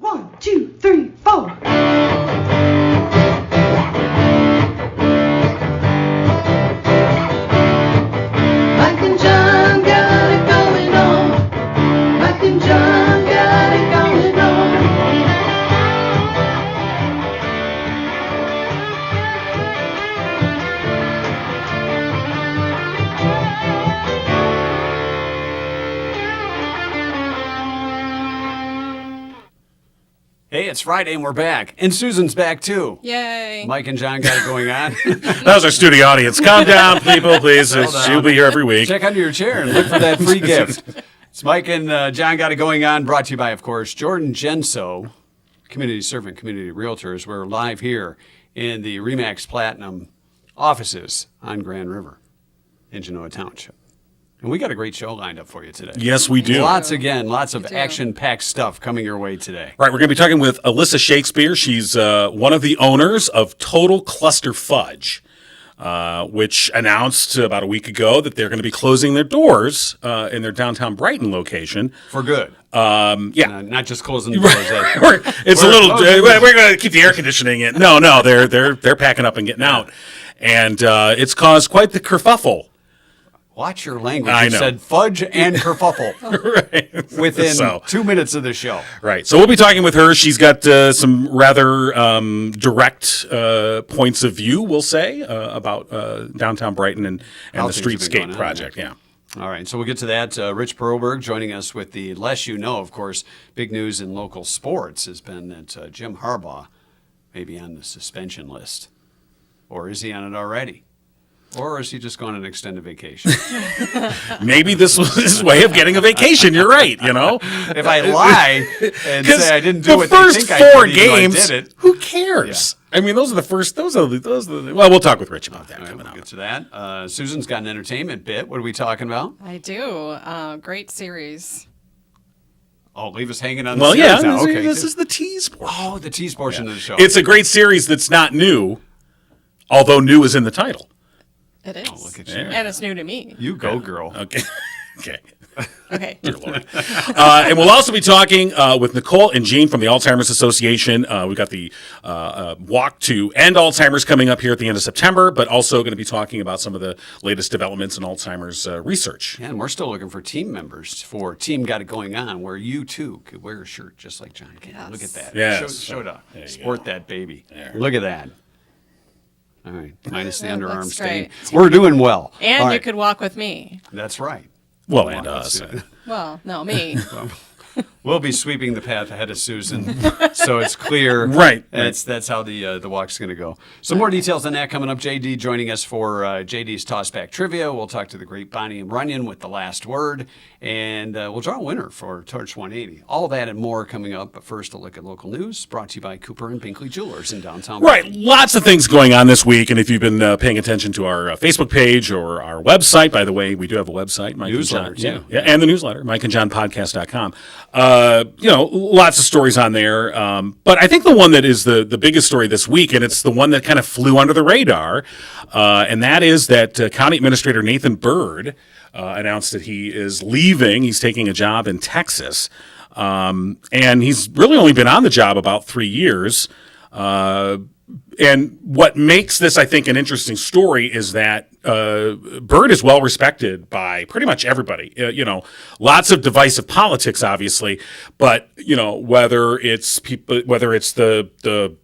1, 2, 3, 4. Mike and John got it going on. Mike and John got it going on. Hey, it's Friday and we're back. And Susan's back too. Yay. Mike and John got it going on. That was our studio audience. Calm down, people, please. She'll be here every week. Check under your chair and look for that free gift. It's Mike and John got it going on. Brought to you by, of course, Jordan Genso, Community Servant, Community Realtors. We're live here in the Remax Platinum offices on Grand River in Genoa Township. And we got a great show lined up for you today. Yes, we do. Lots of action-packed stuff coming your way today. Right, we're going to be talking with Alisa Shakespeare. She's one of the owners of Total Cluster Fudge, which announced about a week ago that they're going to be closing their doors in their downtown Brighton location. For good. Yeah. Not just closing the doors. We're going to keep the air conditioning in. No, they're packing up and getting out. And it's caused quite the kerfuffle. Watch your language. I You know. said fudge and kerfuffle Right. within 2 minutes of the show. Right. So we'll be talking with her. She's got some rather direct points of view, we'll say, about downtown Brighton and How the things have been Streetscape going on, Project. Yeah. All right, so we'll get to that. Rich Perlberg joining us with the less you know. Of course, big news in local sports has been that Jim Harbaugh may be on the suspension list. Or is he on it already? Or is he just going on an extended vacation? Maybe this was his way of getting a vacation. You're right, you know? If I lie and say I didn't do the what first they think I four did, even though I games, did it. who cares? I mean, those are the first. Well, we'll talk with Rich about that coming We'll up. get to that. Susan's got an entertainment bit. What are we talking about? I do. Great series. Oh, leave us hanging on the Well, series yeah, now. Okay, this is the tease portion. Oh, the tease portion of the show. It's a great series that's not new, although new is in the title. It is. Oh, look at you. And it's new to me. You go, girl. Okay. Okay. Okay. Dear Lord. And we'll also be talking with Nicole and Jean from the Alzheimer's Association. We've got the walk to end Alzheimer's coming up here at the end of September, but also going to be talking about some of the latest developments in Alzheimer's research. Yeah, and we're still looking for team members for Team Got It Going On, where you too could wear a shirt just like John can. Yes. Look at that. Yes. Show it up. There you Sport go. that baby. There. Look at that. All right. Minus the That underarm looks stain. great. We're doing well. And All you right. could walk with me. That's right. Well, and us. Well, no, me. We'll be sweeping the path ahead of Susan, so it's clear. Right. That's how the walk's going to go. Some more details on that coming up. JD joining us for JD's Tossback Trivia. We'll talk to the great Bonnie and Runyon with the last word, and we'll draw a winner for Torch 180. All that and more coming up. But first, a look at local news brought to you by Cooper and Binkley Jewelers in downtown. Right, lots of things going on this week, and if you've been paying attention to our Facebook page or our website, by the way, we do have a website, Mike Newsletter, and John, too. yeah, and the newsletter, MikeandJohnPodcast.com. Lots of stories on there, but I think the one that is the biggest story this week, and it's the one that kind of flew under the radar, and that is that County Administrator Nathan Bird announced that he is leaving. He's taking a job in Texas. And he's really only been on the job about 3 years. And what makes this, I think, an interesting story is that Bird is well respected by pretty much everybody. Lots of divisive politics, obviously, but whether it's people, whether it's the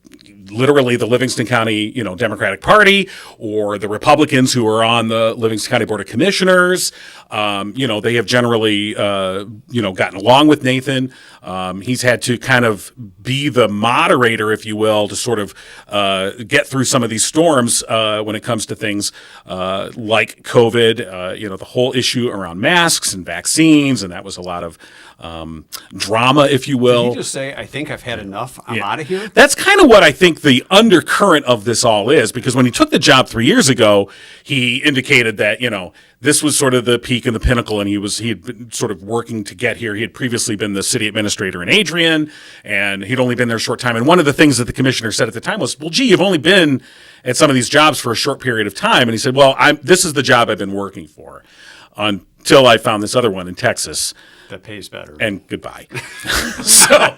literally the Livingston County, Democratic Party, or the Republicans who are on the Livingston County Board of Commissioners. They have generally, gotten along with Nathan. He's had to kind of be the moderator, if you will, to sort of get through some of these storms when it comes to things like COVID, the whole issue around masks and vaccines, and that was a lot of drama, if you will. Did he just say, I think I've had enough, I'm out of here? That's kind of what I think the undercurrent of this all is, because when he took the job 3 years ago, he indicated that, this was sort of the peak and the pinnacle, and he had been sort of working to get here. He had previously been the city administrator in Adrian, and he'd only been there a short time. And one of the things that the commissioner said at the time was, well, gee, you've only been at some of these jobs for a short period of time. And he said, well, this is the job I've been working for until I found this other one in Texas. That pays better. And goodbye. So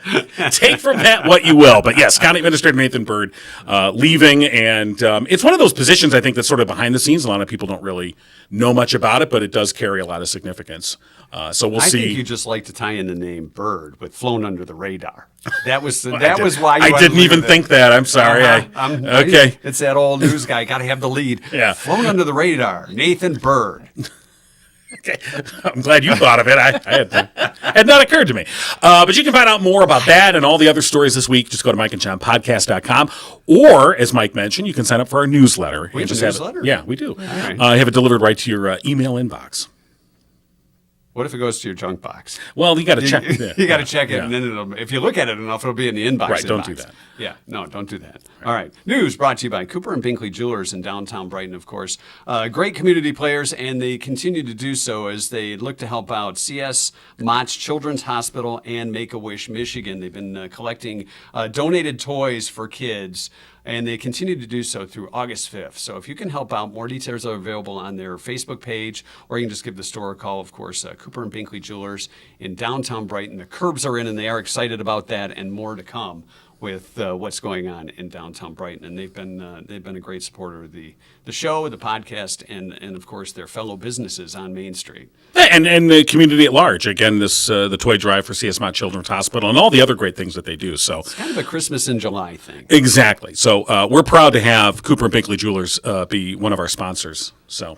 take from that what you will. But yes, County Administrator Nathan Bird leaving. And it's one of those positions, I think, that's sort of behind the scenes. A lot of people don't really know much about it, but it does carry a lot of significance. So we'll see. I think you just like to tie in the name Bird with flown under the radar. That was was why you I didn't even think that. I'm sorry. Okay. It's that old news guy. Got to have the lead. Yeah. Flown under the radar. Nathan Bird. Okay. I'm glad you thought of it. I had not occurred to me. But you can find out more about that and all the other stories this week. Just go to mikeandjohnpodcast.com. Or, as Mike mentioned, you can sign up for our newsletter. We have a newsletter? Yeah, we do. Right. Have it delivered right to your email inbox. What if it goes to your junk box? Well, you got to check. You got to check it, and then if you look at it enough, it'll be in the inbox. Right, don't do that. Yeah, no, don't do that. All right. News brought to you by Cooper and Binkley Jewelers in downtown Brighton, of course. Great community players, and they continue to do so as they look to help out CS Mott's Children's Hospital and Make-A-Wish Michigan. They've been collecting donated toys for kids, and they continue to do so through August 5th. So if you can help out, more details are available on their Facebook page, or you can just give the store a call, of course, Cooper and Binkley Jewelers in downtown Brighton. The curbs are in, and they are excited about that, and more to come with what's going on in downtown Brighton. And they've been a great supporter of the show, the podcast, and of course their fellow businesses on Main Street. And the community at large. Again, this the toy drive for CS Mott Children's Hospital and all the other great things that they do. So it's kind of a Christmas in July thing. Exactly. So we're proud to have Cooper and Binkley Jewelers be one of our sponsors. So,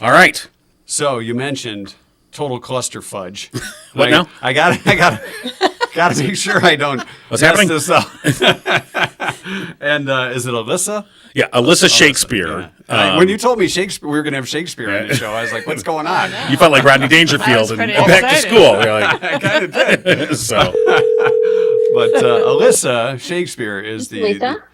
all right. So you mentioned Total Cluster Fudge. What now? I got to make sure I don't What's mess happening? this up. And is it Alisa? Yeah, Alisa Shakespeare. Yeah. When you told me Shakespeare, we were going to have Shakespeare on the show, I was like, "What's going on?" You felt like Rodney Dangerfield and pretty back to excited. school. You're like, I kind of did. so. But Alisa Shakespeare is the. Lisa?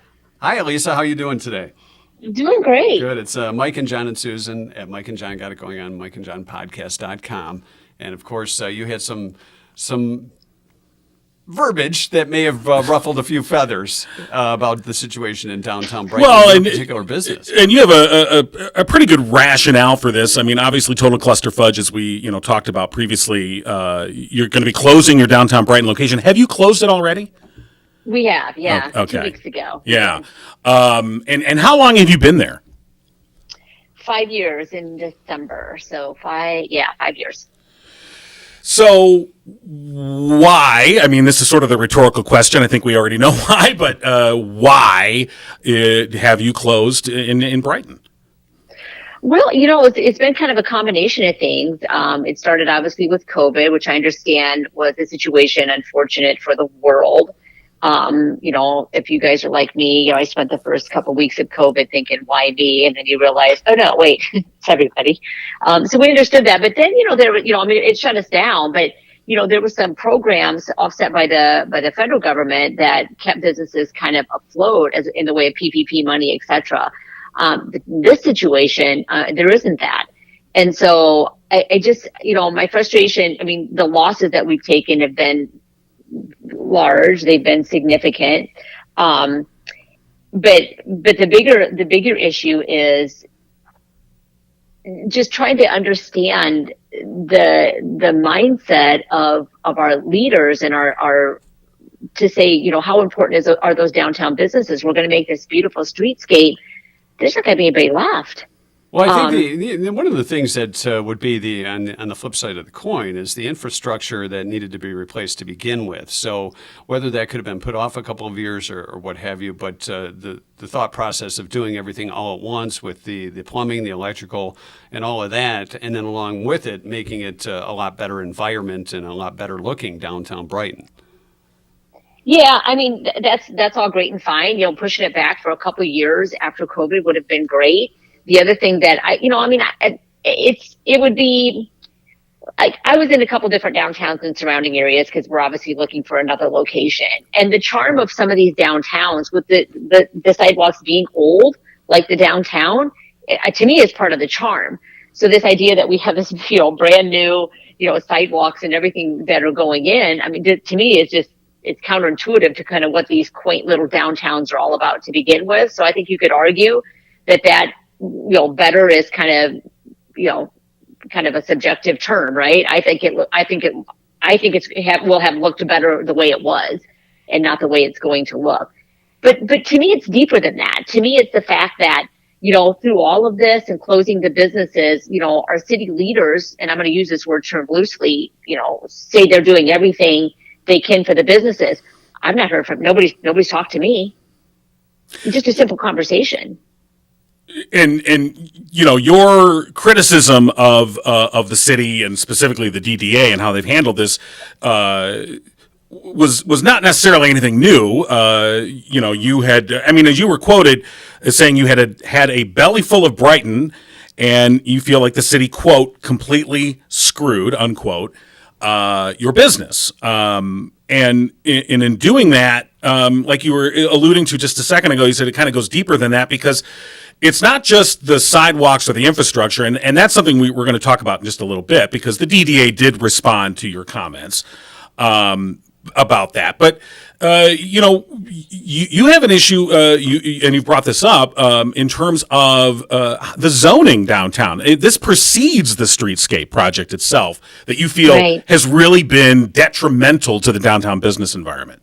Hi, Alisa. How you doing today? Doing great. Good. It's Mike and John and Susan at Mike and John Got It Going On, mikeandjohnpodcast.com. And of course, you had some verbiage that may have ruffled a few feathers about the situation in downtown Brighton, in your particular business. And you have a pretty good rationale for this. I mean, obviously, Total Cluster Fudge, as we talked about previously, you're going to be closing your downtown Brighton location. Have you closed it already? We have, yeah, Oh, okay. 2 weeks ago. Yeah. And how long have you been there? 5 years in December. So 5 years. So why? I mean, this is sort of the rhetorical question. I think we already know why, but why have you closed in Brighton? Well, it's been kind of a combination of things. It started obviously with COVID, which I understand was a situation unfortunate for the world. If you guys are like me, I spent the first couple weeks of COVID thinking, why me? And then you realize, oh no, wait, it's everybody. So we understood that. But then, it shut us down, but, there were some programs offset by the federal government that kept businesses kind of afloat as in the way of PPP money, et cetera. This situation, there isn't that. And so I just, my frustration, the losses that we've taken have been large, they've been significant. But the bigger issue is just trying to understand the mindset of our leaders and our to say, how important are those downtown businesses? We're going to make this beautiful streetscape. There's not going to be anybody left. Well, I think one of the things that would be on the flip side of the coin is the infrastructure that needed to be replaced to begin with. So whether that could have been put off a couple of years or what have you, but the thought process of doing everything all at once with the plumbing, the electrical, and all of that, and then along with it, making it a lot better environment and a lot better looking downtown Brighton. Yeah, that's all great and fine. Pushing it back for a couple of years after COVID would have been great. The other thing that it would be like I was in a couple different downtowns and surrounding areas because we're obviously looking for another location. And the charm of some of these downtowns with the sidewalks being old, like the downtown, to me is part of the charm. So this idea that we have this, brand new, sidewalks and everything that are going in, to me it's counterintuitive to kind of what these quaint little downtowns are all about to begin with. So I think you could argue that better is kind of a subjective term, right? I think I think will have looked better the way it was and not the way it's going to look. But to me, it's deeper than that. To me, it's the fact that, through all of this and closing the businesses, our city leaders, and I'm going to use this word term loosely, say they're doing everything they can for the businesses. I've not heard from nobody's talked to me. It's just a simple conversation. And your criticism of the city and specifically the DDA and how they've handled this was not necessarily anything new. You had, as you were quoted as saying you had a belly full of Brighton, and you feel like the city, quote, completely screwed, unquote, your business. And in doing that, like you were alluding to just a second ago, you said it kind of goes deeper than that, because it's not just the sidewalks or the infrastructure, and that's something we're going to talk about in just a little bit, because the DDA did respond to your comments about that. But you have an issue, and you've brought this up in terms of the zoning downtown. This precedes the Streetscape project itself, that you feel has really been detrimental to the downtown business environment.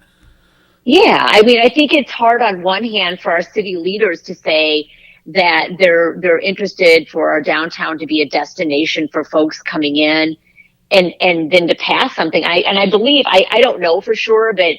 Yeah, I think it's hard on one hand for our city leaders to say that they're interested for our downtown to be a destination for folks coming in, and then to pass something. I believe, I don't know for sure, but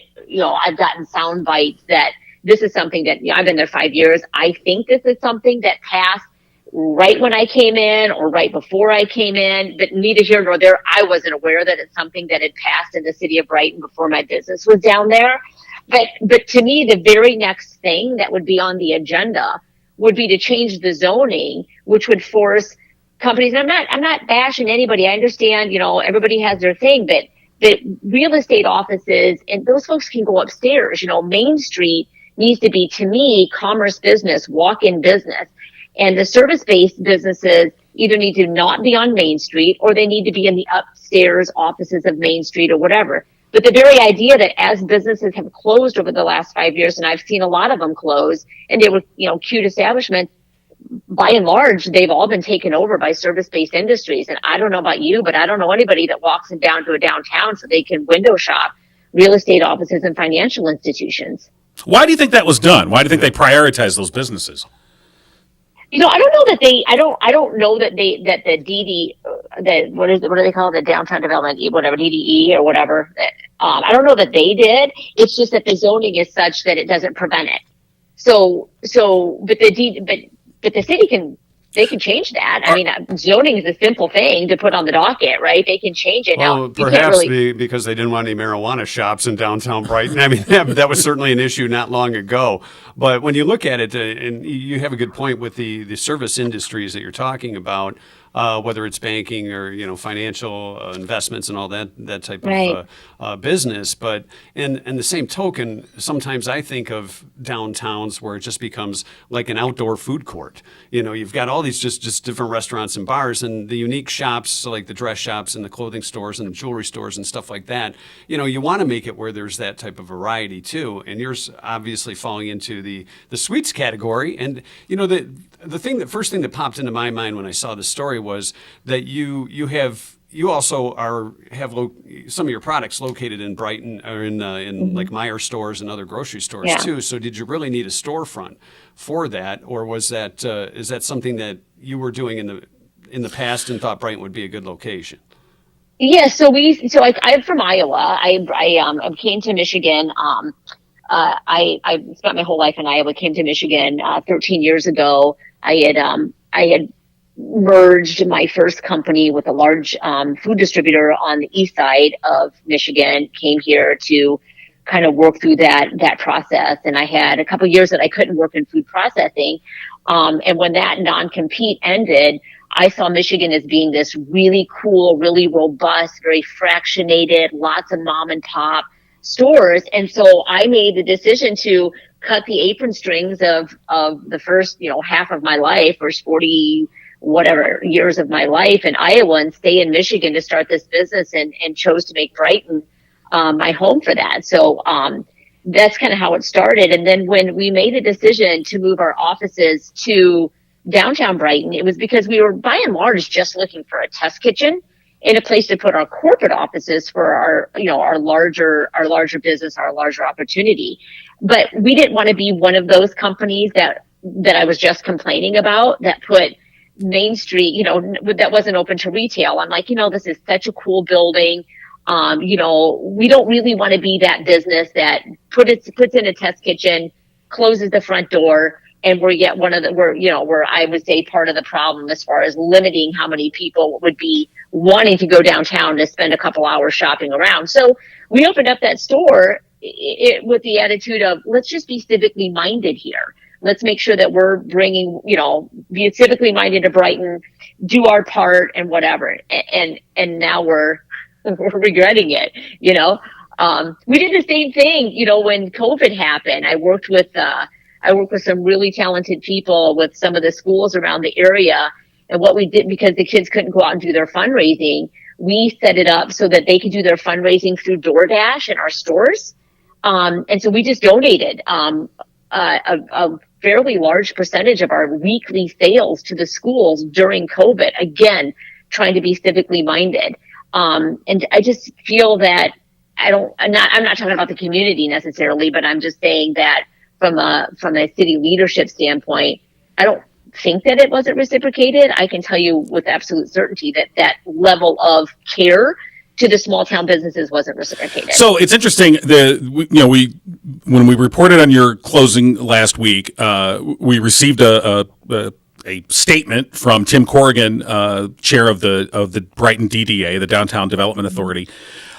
I've gotten sound bites that this is something that, I've been there 5 years. I think this is something that passed right when I came in or right before I came in, but neither here nor there. I wasn't aware that it's something that had passed in the city of Brighton before my business was down there. But to me, the very next thing that would be on the agenda would be to change the zoning, which would force companies. And I'm not bashing anybody. I understand, everybody has their thing, but real estate offices, and those folks can go upstairs. Main Street needs to be, to me, commerce business, walk-in business. And the service-based businesses either need to not be on Main Street, or they need to be in the upstairs offices of Main Street or whatever. But the very idea that as businesses have closed over the last 5 years, and I've seen a lot of them close, and they were, cute establishments, by and large, they've all been taken over by service-based industries. And I don't know about you, but I don't know anybody that walks down to a downtown so they can window shop real estate offices and financial institutions. Why do you think that was done? Why do you think they prioritized those businesses? I don't know that the what do they call it? The downtown development, whatever, DDE or whatever. I don't know that they did. It's just that the zoning is such that it doesn't prevent it. But the city can change that. Zoning is a simple thing to put on the docket, right? They can change it. Well, now, perhaps because they didn't want any marijuana shops in downtown Brighton. That was certainly an issue not long ago. But when you look at it, and you have a good point with the service industries that you're talking about, whether it's banking or financial investments and all that type of business. But in the same token, sometimes I think of downtowns where it just becomes like an outdoor food court. You've got all these just different restaurants and bars, and the unique shops like the dress shops and the clothing stores and the jewelry stores and stuff like that. You want to make it where there's that type of variety too. And yours obviously falling into the sweets category. And the first thing that popped into my mind when I saw the story was that you also have some of your products located in Brighton or in like Meijer stores and other grocery stores too. So did you really need a storefront for that, or was that is that something that you were doing in the past and thought Brighton would be a good location? Yeah, I'm from Iowa. I came to Michigan. I spent my whole life in Iowa. Came to Michigan 13 years ago. I had merged my first company with a large food distributor on the east side of Michigan. Came here to kind of work through that process, and I had a couple of years that I couldn't work in food processing. And when that non-compete ended, I saw Michigan as being this really cool, really robust, very fractionated, lots of mom and pop stores. And so I made the decision to cut the apron strings of the first, half of my life, first 40 whatever years of my life in Iowa, and stay in Michigan to start this business, and chose to make Brighton my home for that. So that's kind of how it started. And then when we made a decision to move our offices to downtown Brighton, it was because we were by and large just looking for a test kitchen in a place to put our corporate offices for our larger business, our larger opportunity. But we didn't want to be one of those companies that I was just complaining about that put Main Street, that wasn't open to retail. I'm like, this is such a cool building. We don't really want to be that business that puts in a test kitchen, closes the front door, and we're I would say part of the problem as far as limiting how many people would be wanting to go downtown to spend a couple hours shopping around. So we opened up that store with the attitude of, let's just be civically minded here. Let's make sure that we're bringing, be civically minded to Brighton, do our part and whatever. And now we're regretting it, We did the same thing, when COVID happened. I worked with some really talented people with some of the schools around the area. And what we did, because the kids couldn't go out and do their fundraising, we set it up so that they could do their fundraising through DoorDash in our stores. And so we just donated, a fairly large percentage of our weekly sales to the schools during COVID, again, trying to be civically minded. And I just feel that I'm not talking about the community necessarily, but I'm just saying that from a city leadership standpoint, I don't think that it wasn't reciprocated. I can tell you with absolute certainty that level of care to the small town businesses wasn't reciprocated. So it's interesting. When we reported on your closing last week, we received a statement from Tim Corrigan, chair of the Brighton DDA, the Downtown Development Authority.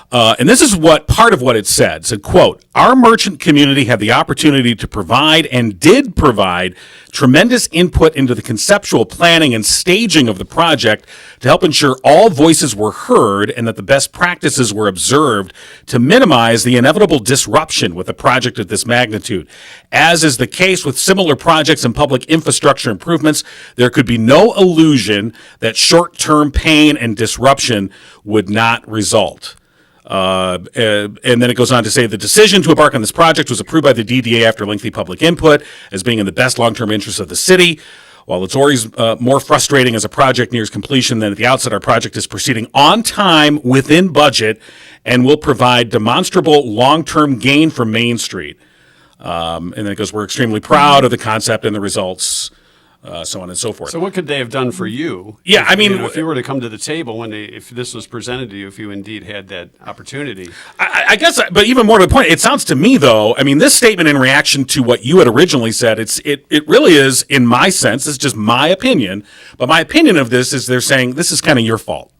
And this is part of what it said. It said, quote, "Our merchant community had the opportunity to provide and did provide tremendous input into the conceptual planning and staging of the project to help ensure all voices were heard and that the best practices were observed to minimize the inevitable disruption with a project of this magnitude. As is the case with similar projects and public infrastructure improvements, there could be no illusion that short-term pain and disruption would not result." And then it goes on to say the decision to embark on this project was approved by the DDA after lengthy public input as being in the best long-term interest of the city. While it's always more frustrating as a project nears completion than at the outset, our project is proceeding on time, within budget, and will provide demonstrable long-term gain for Main Street. And then it goes, we're extremely proud of the concept and the results, so on and so forth. So what could they have done for you? Yeah, if you were to come to the table if this was presented to you, if you indeed had that opportunity. I guess, but even more to the point, it sounds to me, though, this statement in reaction to what you had originally said, it really is, in my sense, it's just my opinion, but my opinion of this is they're saying this is kind of your fault.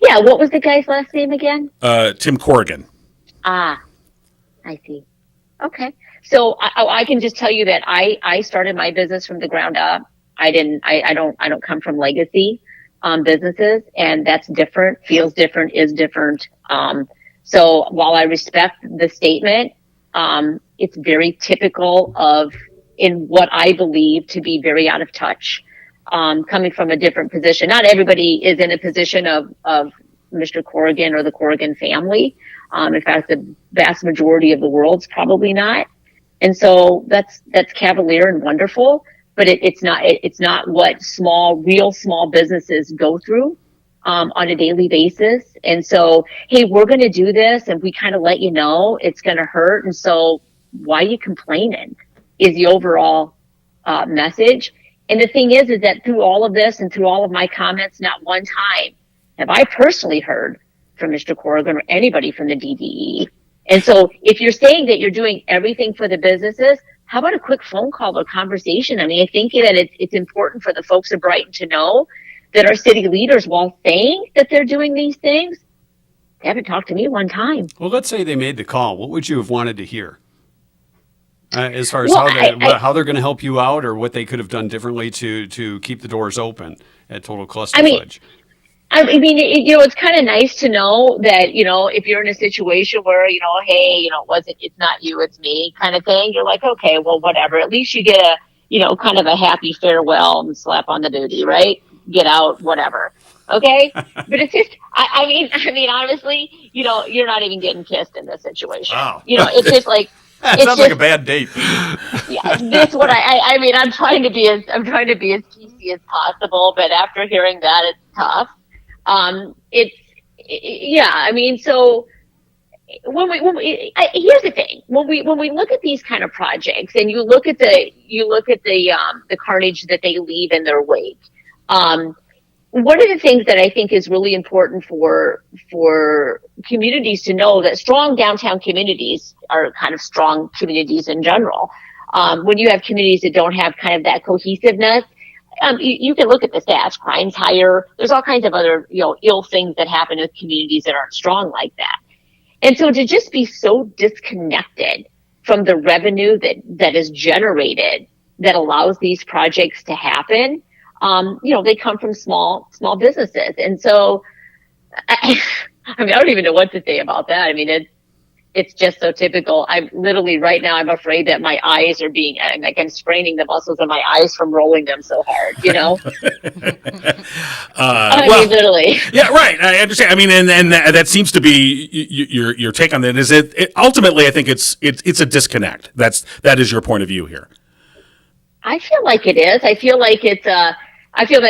Yeah, what was the guy's last name again? Tim Corrigan. Ah, I see. Okay. So I can just tell you that I started my business from the ground up. I don't come from legacy businesses, and that's different, feels different, is different. So while I respect the statement, it's very typical in what I believe to be very out of touch, coming from a different position. Not everybody is in a position of Mr. Corrigan or the Corrigan family. In fact, the vast majority of the world's probably not. And so that's cavalier and wonderful, but it's not what real small businesses go through, on a daily basis. And so, hey, we're going to do this, and we kind of let you know it's going to hurt. And so why are you complaining is the overall, message. And the thing is that through all of this and through all of my comments, not one time have I personally heard from Mr. Corrigan or anybody from the DDE. And so if you're saying that you're doing everything for the businesses, how about a quick phone call or conversation? I think that it's important for the folks of Brighton to know that our city leaders, while saying that they're doing these things, they haven't talked to me one time. Well, let's say they made the call. What would you have wanted to hear? As far as how they're going to help you out, or what they could have done differently to keep the doors open at Total Cluster Fudge? It's kind of nice to know that, if you're in a situation where, hey, it's not you, it's me kind of thing. You're like, okay, well, whatever. At least you get kind of a happy farewell and slap on the booty, right? Get out, whatever. Okay. But it's just, honestly, you're not even getting kissed in this situation. Wow. It's just like, that sounds like a bad date. Yeah, that's what I'm trying to be as PC as possible, but after hearing that, it's tough. Yeah, I mean, so here's the thing, when we look at these kind of projects and you look at the carnage that they leave in their wake, one of the things that I think is really important for communities to know, that strong downtown communities are kind of strong communities in general. When you have communities that don't have kind of that cohesiveness, you can look at the stats, crime's higher. There's all kinds of other, ill things that happen with communities that aren't strong like that. And so to just be so disconnected from the revenue that is generated that allows these projects to happen, they come from small businesses. And so, I don't even know what to say about that. I mean, it's just so typical. I'm literally right now, I'm afraid that my eyes are I'm straining the muscles of my eyes from rolling them so hard, mean, literally. Yeah, right. I understand. I mean, and that seems to be your take on that. Is it ultimately? I think it's a disconnect. That is your point of view here. I feel like it is. I feel like I feel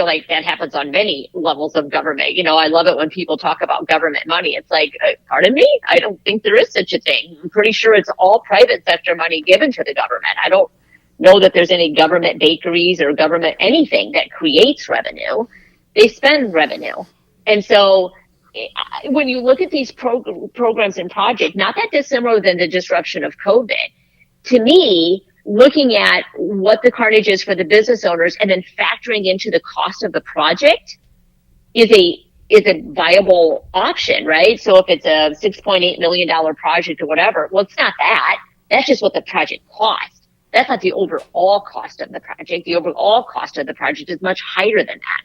like that happens on many levels of government. I love it when people talk about government money. It's like, pardon me? I don't think there is such a thing. I'm pretty sure it's all private sector money given to the government. I don't know that there's any government bakeries or government anything that creates revenue. They spend revenue. And so when you look at these programs and projects, not that dissimilar than the disruption of COVID, to me, looking at what the carnage is for the business owners and then factoring into the cost of the project is a viable option, right? So if it's a $6.8 million project or whatever, well, it's not that. That's just what the project cost. That's not the overall cost of the project. The overall cost of the project is much higher than that.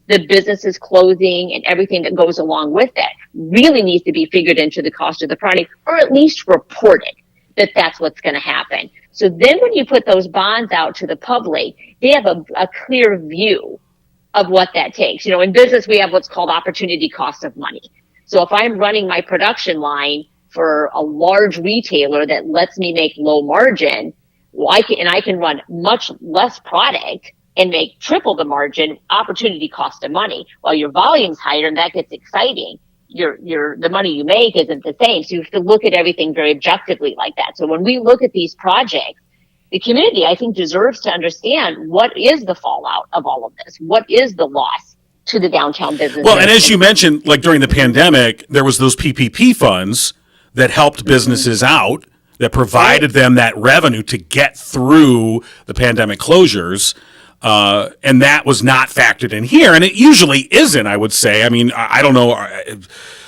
The business's closing and everything that goes along with that really needs to be figured into the cost of the project, or at least reported that that's what's going to happen. So then when you put those bonds out to the public, they have a clear view of what that takes. In business, we have what's called opportunity cost of money. So if I'm running my production line for a large retailer that lets me make low margin, I can run much less product and make triple the margin, opportunity cost of money. While your volume's higher and that gets exciting, the money you make isn't the same. So you have to look at everything very objectively like that. So when we look at these projects, the community, I think, deserves to understand what is the fallout of all of this. What is the loss to the downtown business? Well, and as you mentioned, like during the pandemic, there was those PPP funds that helped businesses out, that provided them that revenue to get through the pandemic closures. And that was not factored in here, and it usually isn't, I would say. I mean, I don't know.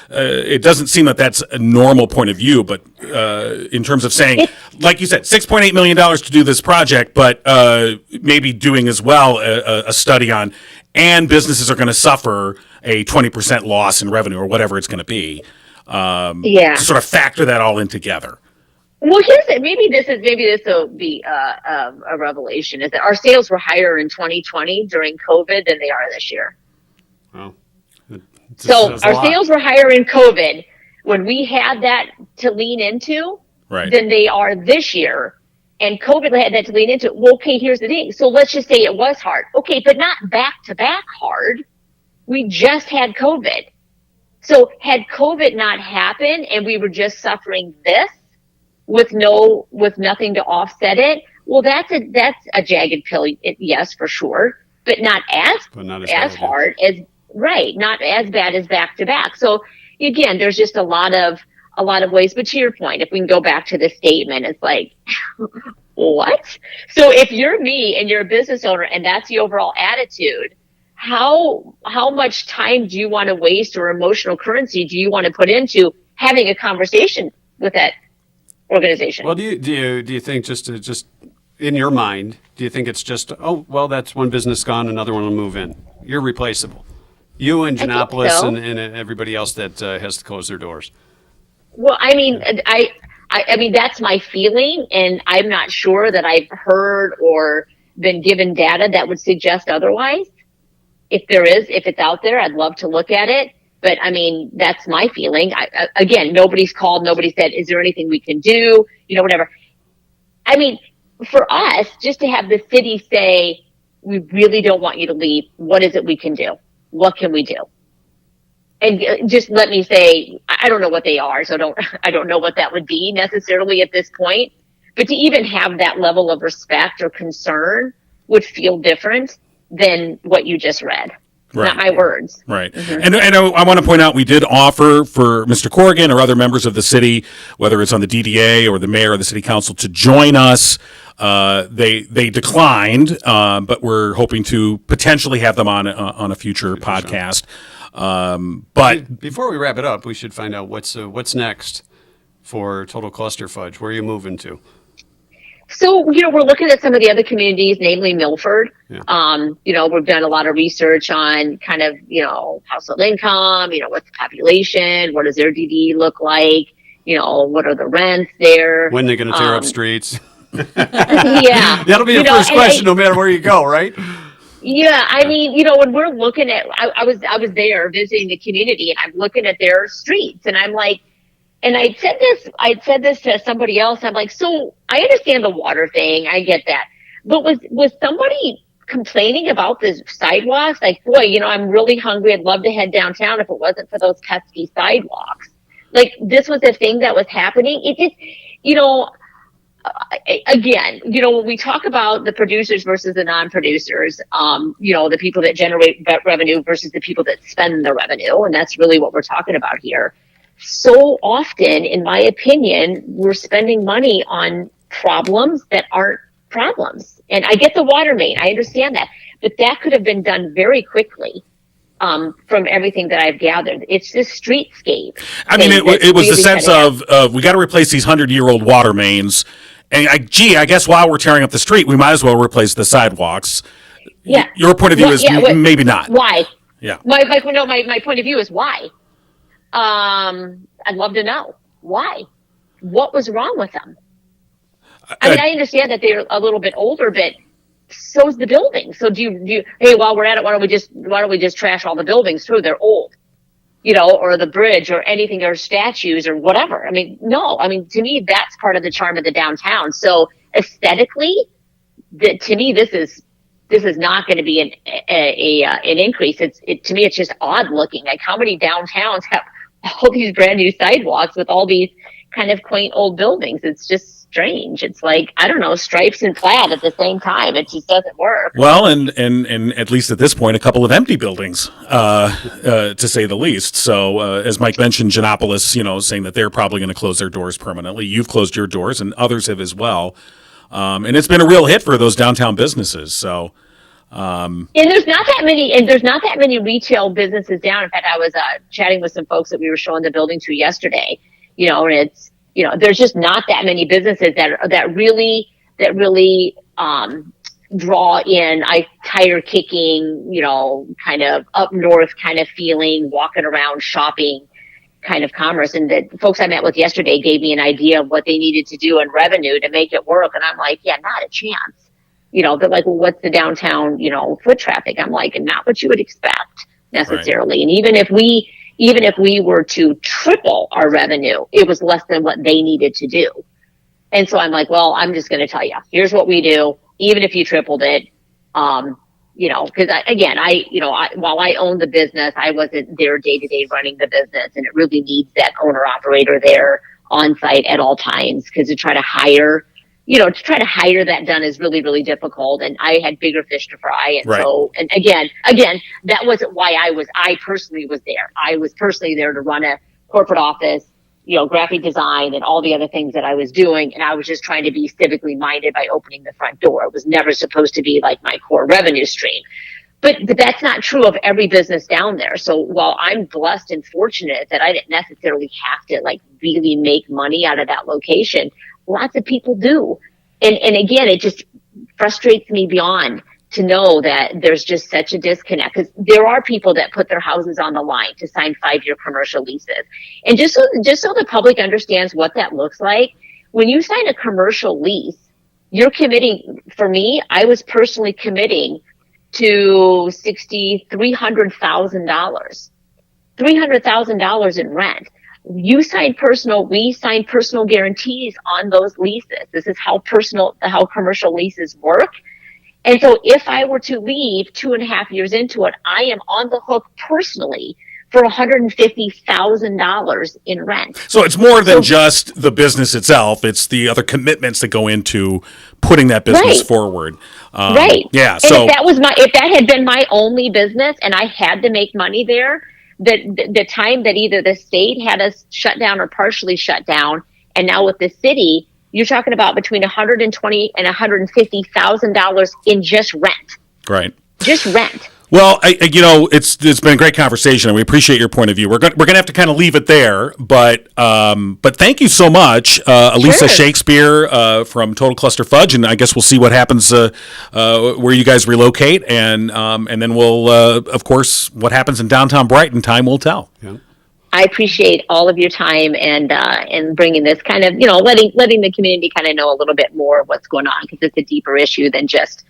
It doesn't seem that that's a normal point of view, but in terms of saying, like you said, $6.8 million to do this project, but maybe doing as well a study on, and businesses are going to suffer a 20% loss in revenue or whatever it's going to be. To sort of factor that all in together. Well, maybe this will be a revelation, is that our sales were higher in 2020 during COVID than they are this year. Wow. So our sales were higher in COVID when we had that to lean into than they are this year. And COVID had that to lean into. Well, okay, here's the thing. So let's just say it was hard. Okay, but not back to back hard. We just had COVID. So had COVID not happened and we were just suffering this, with nothing to offset it, well, that's a jagged pill, yes, for sure, but not as hard as not as bad as back to back. So again, there's just a lot of ways. But to your point, if we can go back to the statement, it's like, what? So if you're me and you're a business owner and that's the overall attitude, how much time do you want to waste or emotional currency do you want to put into having a conversation with that organization? Well, do you think just in your mind, do you think it's just, oh, well, that's one business gone, another one will move in? You're replaceable. You and Giannopolis and everybody else that has to close their doors. Well, I mean, I mean, that's my feeling, and I'm not sure that I've heard or been given data that would suggest otherwise. If it's out there, I'd love to look at it. But I mean, that's my feeling. Again, nobody's called. Nobody said, is there anything we can do? Whatever. I mean, for us, just to have the city say, we really don't want you to leave. What is it we can do? What can we do? and just let me say, I don't know what they are, so I don't know what that would be necessarily at this point. But to even have that level of respect or concern would feel different than what you just read. Right. Not my words. Right. And I want to point out, we did offer for Mr. Corrigan or other members of the city, whether it's on the DDA or the mayor or the city council, to join us. They declined, but we're hoping to potentially have them on a future podcast. But before we wrap it up, we should find out what's next for Total Cluster Fudge. Where are you moving to? So, we're looking at some of the other communities, namely Milford. Yeah. We've done a lot of research on kind of, household income, what's the population, what does their DD look like, what are the rents there. When they're going to tear up streets. Yeah. That'll be the first question no matter where you go, right? Yeah, I mean, when we're looking at, I was there visiting the community, and I'm looking at their streets, and I'm like, and I'd said this to somebody else. I'm like, so I understand the water thing, I get that, but was somebody complaining about the sidewalks? Like, boy, I'm really hungry. I'd love to head downtown if it wasn't for those pesky sidewalks. Like, this was a thing that was happening. It just, again, when we talk about the producers versus the non-producers, the people that generate revenue versus the people that spend the revenue, and that's really what we're talking about here. So often, in my opinion, we're spending money on problems that aren't problems. And I get the water main, I understand that, but that could have been done very quickly. From everything that I've gathered, it's this streetscape. I mean, it was really the sense of we got to replace these 100-year-old water mains. And I guess while we're tearing up the street, we might as well replace the sidewalks. Yeah. Your point of view is maybe not. Why? Yeah. My point of view is why. I'd love to know why. What was wrong with them? I mean, I understand that they're a little bit older, but so's the building. So do you? Hey, while we're at it, why don't we just trash all the buildings too? They're old, or the bridge or anything, or statues or whatever. I mean, no. I mean, to me, that's part of the charm of the downtown. So aesthetically, to me, this is not going to be an increase. To me, it's just odd looking. Like, how many downtowns have all these brand new sidewalks with all these kind of quaint old buildings? It's just strange. It's like, I don't know, stripes and plaid at the same time. It just doesn't work. Well, and at least at this point, a couple of empty buildings, to say the least. So, as Mike mentioned, Giannopolis, saying that they're probably going to close their doors permanently. You've closed your doors, and others have as well. And it's been a real hit for those downtown businesses. So, and there's not that many retail businesses down. In fact, I was chatting with some folks that we were showing the building to yesterday. And it's, there's just not that many businesses that really draw in tire kicking, kind of up north kind of feeling, walking around shopping kind of commerce. And the folks I met with yesterday gave me an idea of what they needed to do in revenue to make it work. And I'm like, yeah, not a chance. They're like, well, what's the downtown, foot traffic? I'm like, and not what you would expect necessarily. Right. And even if we were to triple our revenue, it was less than what they needed to do. And so I'm like, well, I'm just going to tell you, here's what we do. Even if you tripled it, because while I owned the business, I wasn't there day to day running the business, and it really needs that owner operator there on site at all times, because to try to hire that done is really, really difficult. And I had bigger fish to fry. And right. So, and again, that wasn't why I personally was there. I was personally there to run a corporate office, graphic design and all the other things that I was doing. And I was just trying to be civically minded by opening the front door. It was never supposed to be like my core revenue stream. But that's not true of every business down there. So while I'm blessed and fortunate that I didn't necessarily have to really make money out of that location, lots of people do. And again, it just frustrates me beyond to know that there's just such a disconnect, because there are people that put their houses on the line to sign 5-year commercial leases. And just so the public understands what that looks like, when you sign a commercial lease, you're committing, for me, I was personally committing to $300,000. $300,000 in rent. We signed personal guarantees on those leases. This is how commercial leases work. And so if I were to leave 2.5 years into it, I am on the hook personally for $150,000 in rent. So it's more than just the business itself. It's the other commitments that go into putting that business forward. Right. Yeah. And So if that had been my only business and I had to make money there, the time that either the state had us shut down or partially shut down, and now with the city, you're talking about between $120,000 and $150,000 in just rent. right. Just rent. Well, it's been a great conversation, and we appreciate your point of view. We're gonna have to kind of leave it there, but thank you so much, Alisa Sure. Shakespeare from Total Cluster Fudge, and I guess we'll see what happens where you guys relocate, and then we'll of course what happens in downtown Brighton. Time will tell. Yeah. I appreciate all of your time and bringing this kind of, letting the community kind of know a little bit more of what's going on, because it's a deeper issue than just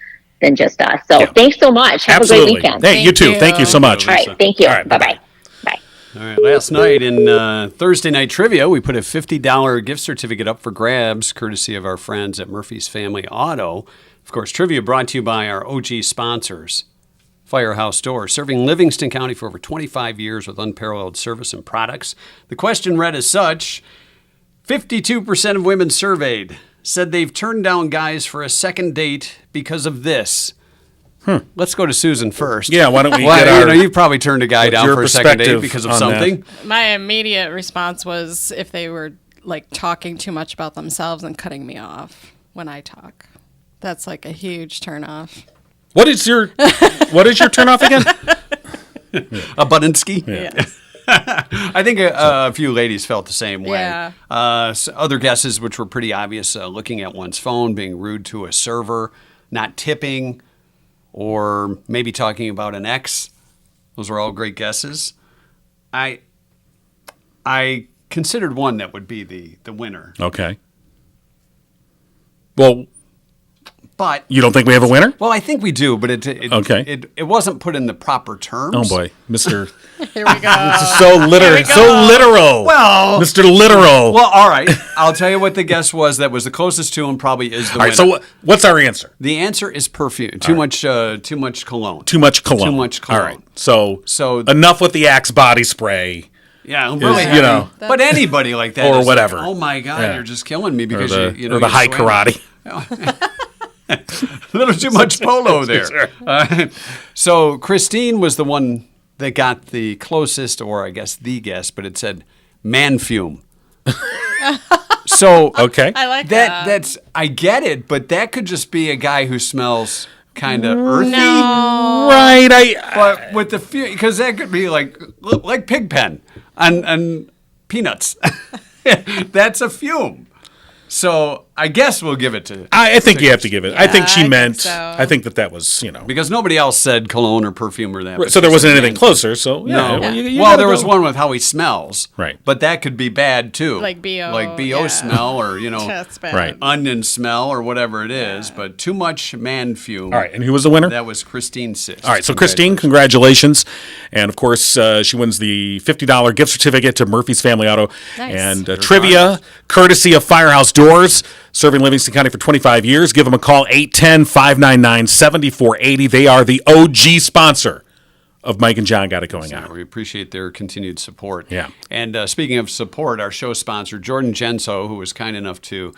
us. So Thanks so much. Have Absolutely. a great weekend. Hey, you too. you. Thank you so much. All right. Thank you. All right, Bye-bye. Bye. All right. Last night in Thursday Night Trivia, we put a $50 gift certificate up for grabs, courtesy of our friends at Murphy's Family Auto. Of course, trivia brought to you by our OG sponsors, Firehouse Door, serving Livingston County for over 25 years with unparalleled service and products. The question read as such: 52% of women surveyed said they've turned down guys for a second date because of this. Let's go to Susan first. Yeah, why don't we Well, get our you've probably turned a guy down your for a second date perspective because of on something. My immediate response was if they were like talking too much about themselves and cutting me off when I talk. That's like a huge turnoff. What is your turnoff again? A Budinsky? Yeah. I think a few ladies felt the same way. Yeah. Other guesses, which were pretty obvious, looking at one's phone, being rude to a server, not tipping, or maybe talking about an ex. Those were all great guesses. I considered one that would be the winner. Okay. Well, But you don't think we have a winner? I think we do, but Okay. it wasn't put in the proper terms. Oh boy, Mr. Here we go. so literal. Well, Mr. Literal. Well, all right. I'll tell you what the guess was that was the closest to him. Probably is the All winner. right. So what's our answer? The answer is perfume. Too much cologne. Too much cologne. Too much cologne. All right. So So- enough with the Axe body spray. Yeah, really. you know. but anybody like that Or is whatever. Like, oh my God, Yeah. you're just killing me Or because the, you or the you're high sweating. karate. A little too much polo there. Sure. So Christine was the one that got the closest, or I guess the guess, but it said man fume. So Okay. I like that. that. That's I get it, but that could just be a guy who smells kind of earthy. Right. But with the fume, because that could be like Pigpen and peanuts. That's a fume. So I guess we'll give it to. I think you have to give it. I think Yeah, she I think meant. so. I think that was Because nobody else said cologne or perfume or that. but So there she wasn't said anything man. closer. So yeah. No. Well, you Well, gotta there was go. one with how he smells. Right. But that could be bad too. Like BO, Like BO yeah. smell or, That's bad. Right. onion smell or whatever it is. But too much man fume. All right. And who was the winner? That was Christine Sist. All right, so Christine, congratulations. And of course, she wins the $50 gift certificate to Murphy's Family Auto. Nice. And trivia, courtesy of Firehouse Doors, serving Livingston County for 25 years. Give them a call, 810-599-7480. They are the OG sponsor of Mike and John Got It Going On. We appreciate their continued support. Yeah. And speaking of support, our show sponsor, Jordan Genso, who was kind enough to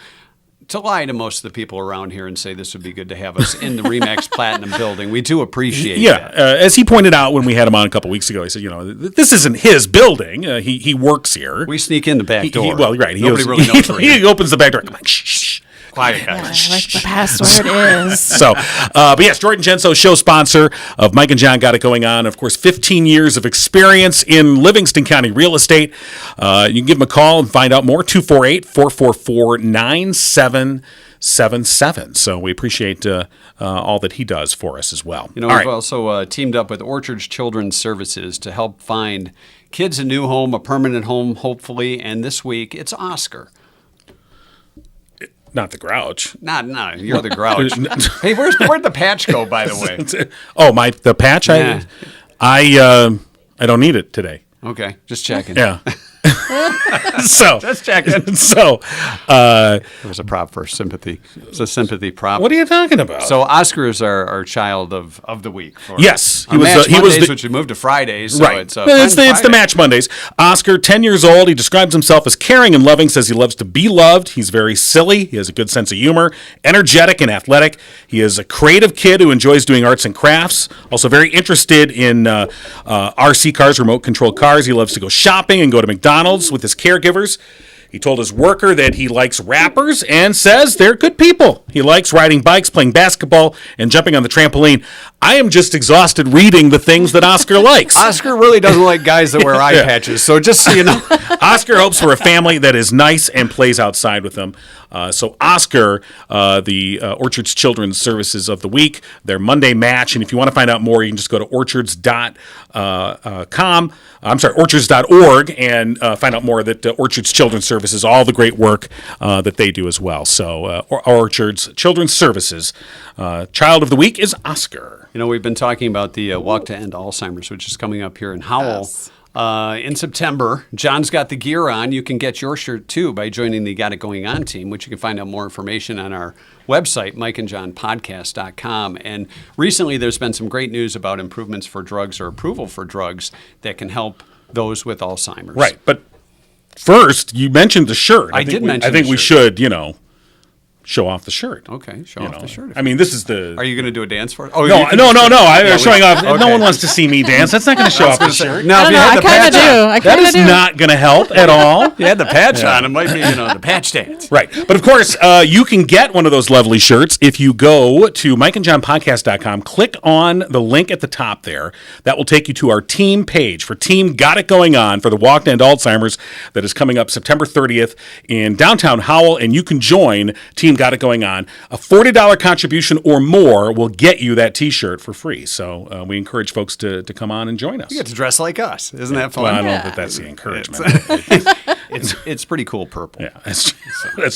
lie to most of the people around here and say this would be good to have us in the Remax Platinum building. We do appreciate Yeah, that. as he pointed out when we had him on a couple weeks ago, he said, this isn't his building. He works here. We sneak in the back door. Well, right. Nobody really knows we're he here. opens the back door. I'm like, shh, shh. Quiet, I guys. like the password is. So, but yes, Jordan Genso, show sponsor of Mike and John Got It Going On. Of course, 15 years of experience in Livingston County real estate. You can give him a call and find out more, 248-444-9777. So we appreciate all that he does for us as well. You know, All we've right. also teamed up with Orchards Children's Services to help find kids a new home, a permanent home, hopefully. And this week, it's Oscar. Not the Grouch. Not you're the Grouch. Hey, where'd the patch go, by the way? Oh, the patch? Yeah. I don't need it today. Okay, just checking. Yeah. So Just checking. So, It was a prop for sympathy. It's a sympathy prop. what are you talking about? So Oscar is our child of the week. For Yes, he was the- which we moved to Fridays. So Right. It's It's the Friday. Match Mondays. Oscar, 10 years old. He describes himself as caring and loving, says he loves to be loved. He's very silly. He has a good sense of humor, energetic and athletic. He is a creative kid who enjoys doing arts and crafts. Also very interested in RC cars, remote controlled cars. He loves to go shopping and go to McDonald's with his caregivers. He told his worker that he likes rappers and says they're good people. He likes riding bikes, playing basketball, and jumping on the trampoline. I am just exhausted reading the things that Oscar likes. Oscar really doesn't like guys that wear eye patches. So just so you know. Oscar hopes for a family that is nice and plays outside with them. So Oscar, the Orchards Children's Services of the Week, their Monday match. And if you want to find out more, you can just go to orchards.org and find out more that Orchards Children's Services, all the great work that they do as well. So Orchards Children's Services, Child of the Week is Oscar. You know, we've been talking about the Walk to End Alzheimer's, which is coming up here in Howell. Yes. In September. John's got the gear on. You can get your shirt too by joining the Got It Going On team, which you can find out more information on our website, mikeandjohnpodcast.com. And recently there's been some great news about improvements for drugs or approval for drugs that can help those with Alzheimer's. Right. But first, you mentioned the shirt. I did mention I think the we shirt. should, show off the shirt. Okay, show You off know. the shirt. I mean, this is the... Are you going to do a dance for it? Oh, No, you can no. I'm Yeah, showing off. No okay. one wants to see me dance. That's not going to show off the shirt. Now, if you I had the kind patch of do. on, I That kind of is do. not going to help at all. you had the patch on, it might be, the patch dance. Right. But of course, you can get one of those lovely shirts if you go to mikeandjohnpodcast.com, click on the link at the top there. That will take you to our team page for Team Got It Going On for the Walk to End Alzheimer's that is coming up September 30th in downtown Howell, and you can join Team Got It Going On. A $40 contribution or more will get you that T-shirt for free. So we encourage folks to come on and join us. You get to dress like us. Isn't that fun? Well, I don't know that that's the encouragement. It's pretty cool purple. Yeah, that's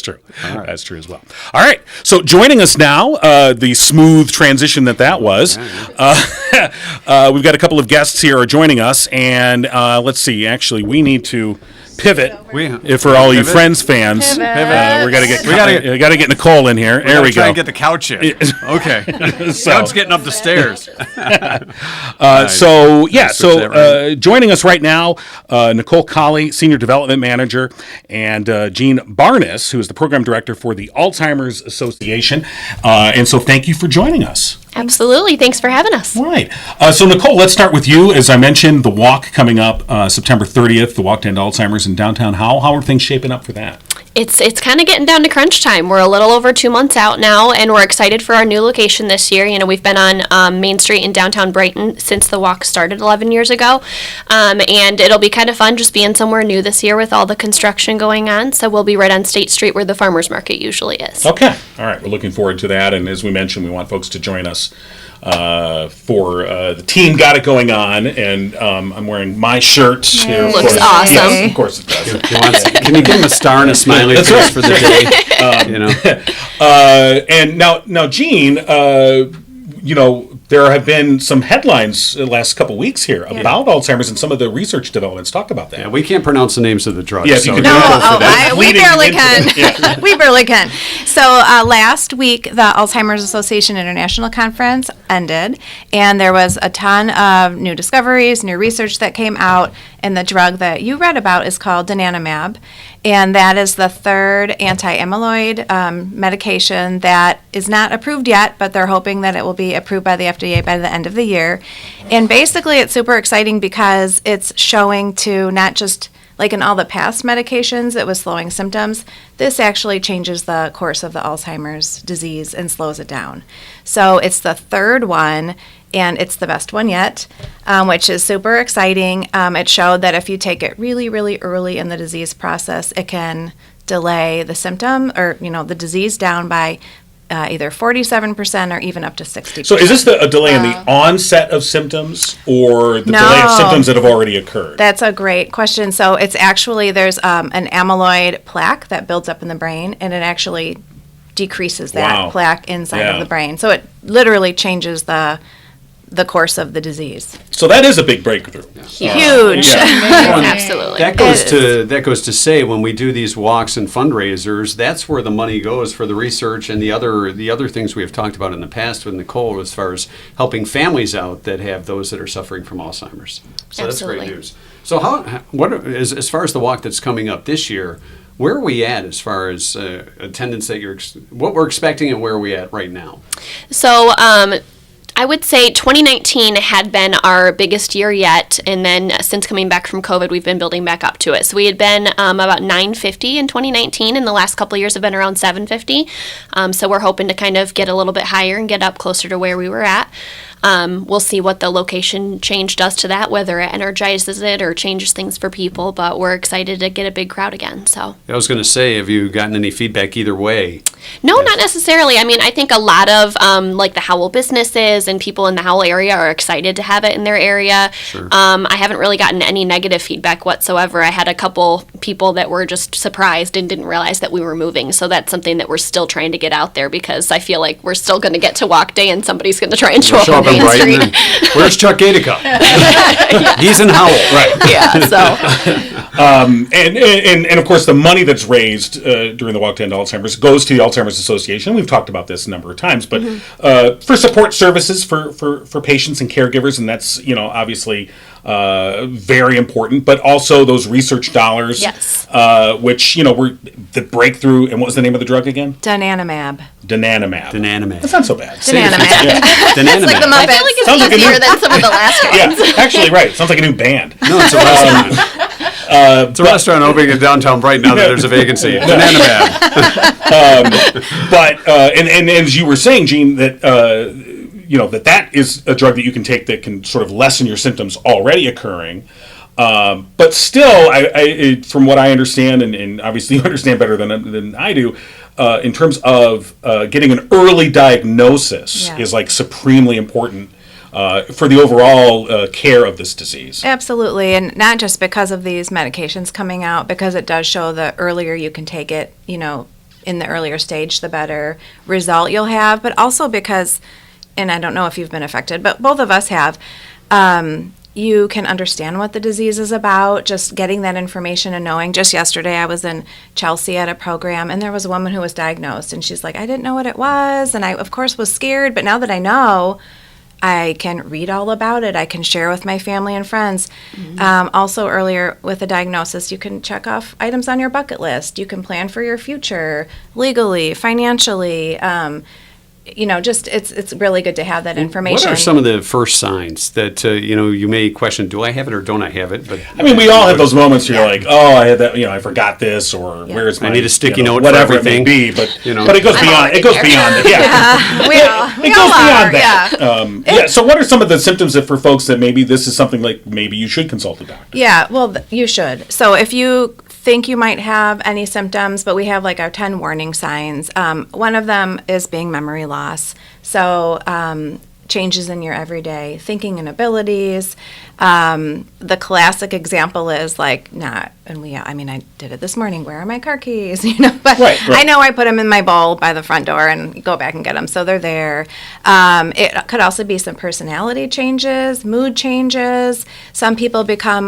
true. That's true as well. All right. So joining us now, the smooth transition that was. We've got a couple of guests here are joining us, and let's see. Actually, we need to pivot. For all you Friends fans, we got to get Nicole in here. There we Try go. and get the couch in. Okay. So- Couch getting up the stairs. Joining us right now, Nicole Colley, Senior Development Manager, and Jean Barnas, who is the Program Director for the Alzheimer's Association. And so thank you for joining us. Absolutely. Thanks for having us. Right. So, Nicole, let's start with you. As I mentioned, the walk coming up September 30th, the Walk to End Alzheimer's in downtown Howell. How are things shaping up for that? It's kind of getting down to crunch time. We're a little over 2 months out now, and we're excited for our new location this year. We've been on Main Street in downtown Brighton since the walk started 11 years ago, and it'll be kind of fun just being somewhere new this year with all the construction going on. So we'll be right on State Street where the farmers market usually is. Okay. All right. We're looking forward to that. And as we mentioned, we want folks to join us for the team Got It Going On. And I'm wearing my shirt here. of Looks course. awesome. Yes, of course it does. Can you give him a star and a smiley That's face right. for the day? And now, Jean, there have been some headlines the last couple weeks here about Alzheimer's and some of the research developments. Talk about that. Yeah, we can't pronounce the names of the drugs. Yeah, if you so could you do go it. for that. We Leading barely into can. We barely can. So last week, the Alzheimer's Association International Conference ended, and there was a ton of new discoveries, new research that came out, and the drug that you read about is called donanemab, and that is the third anti-amyloid medication that is not approved yet, but they're hoping that it will be approved by the FDA by the end of the year. And basically, it's super exciting because it's showing to not just like in all the past medications, it was slowing symptoms. This actually changes the course of the Alzheimer's disease and slows it down. So it's the third one, and it's the best one yet, which is super exciting. It showed that if you take it really, really early in the disease process, it can delay the symptom or, the disease down by either 47% or even up to 60%. So is this a delay in the onset of symptoms or the No. delay of symptoms that have already occurred? That's a great question. So it's actually, there's an amyloid plaque that builds up in the brain, and it actually decreases that Wow. plaque inside Yeah. of the brain. So it literally changes the the course of the disease. So that is a big breakthrough. Huge. Absolutely. That goes to say, when we do these walks and fundraisers, that's where the money goes for the research and the other things we have talked about in the past with Nicole, as far as helping families out that have those that are suffering from Alzheimer's. So that's great news. So as far as the walk that's coming up this year, where are we at as far as attendance what we're expecting, and where are we at right now? So I would say 2019 had been our biggest year yet, and then since coming back from COVID, we've been building back up to it. So we had been about 950 in 2019, and the last couple of years have been around 750. So we're hoping to kind of get a little bit higher and get up closer to where we were at. We'll see what the location change does to that, whether it energizes it or changes things for people, but we're excited to get a big crowd again. So I was going to say, have you gotten any feedback either way? No, not necessarily. I mean, I think a lot of like the Howell businesses and people in the Howell area are excited to have it in their area. Sure. I haven't really gotten any negative feedback whatsoever. I had a couple people that were just surprised and didn't realize that we were moving. So that's something that we're still trying to get out there, because I feel like we're still going to get to walk day and somebody's going to try and show up on Main Brighton. Street. Where's Chuck Gatica? He's in Howell. Right. Yeah, so. And of course, the money that's raised during the Walk to End Alzheimer's goes to the Alzheimer's Association. We've talked about this a number of times, but for support services for patients and caregivers, and that's obviously very important. But also those research dollars, Yes. Which were the breakthrough. And what was the name of the drug again? Donanemab. Donanemab. That's not so bad. Donanemab. It's like the I feel like it's Sounds like a easier new- than some of the last ones. Yeah, actually, right. Sounds like a new band. No, it's a restaurant. It's a restaurant opening in downtown Brighton now that there's a vacancy. Donanemab. But and as you were saying, Gene, that that is a drug that you can take that can sort of lessen your symptoms already occurring. But still, from what I understand, and obviously you understand better than I do, in terms of getting an early diagnosis is like supremely important for the overall care of this disease. Absolutely, and not just because of these medications coming out, because it does show the earlier you can take it, in the earlier stage, the better result you'll have, but also because, and I don't know if you've been affected, but both of us have, you can understand what the disease is about, just getting that information and knowing. Just yesterday, I was in Chelsea at a program, and there was a woman who was diagnosed, and she's like, I didn't know what it was, and I, of course, was scared, but now that I know, I can read all about it. I can share with my family and friends. Also, earlier with a diagnosis, you can check off items on your bucket list. You can plan for your future legally, financially. Just it's really good to have that information. What are some of the first signs that you may question? Do I have it or don't I have it? But I mean, we all have those moments where you're like, oh, I had that. I forgot this, or where's my? I need a sticky note for whatever everything. it may be. But but it goes beyond. It goes beyond it. Yeah. we It all goes are, beyond that. yeah. So, what are some of the symptoms that for folks that maybe this is something like maybe you should consult a doctor? Yeah, well, you should. So if you think you might have any symptoms, but we have like our 10 warning signs. One of them is being memory loss. So changes in your everyday thinking and abilities. The classic example is like I did it this morning. Where are my car keys? But Right. I know I put them in my bowl by the front door and go back and get them, so they're there. It could also be some personality changes, mood changes. Some people become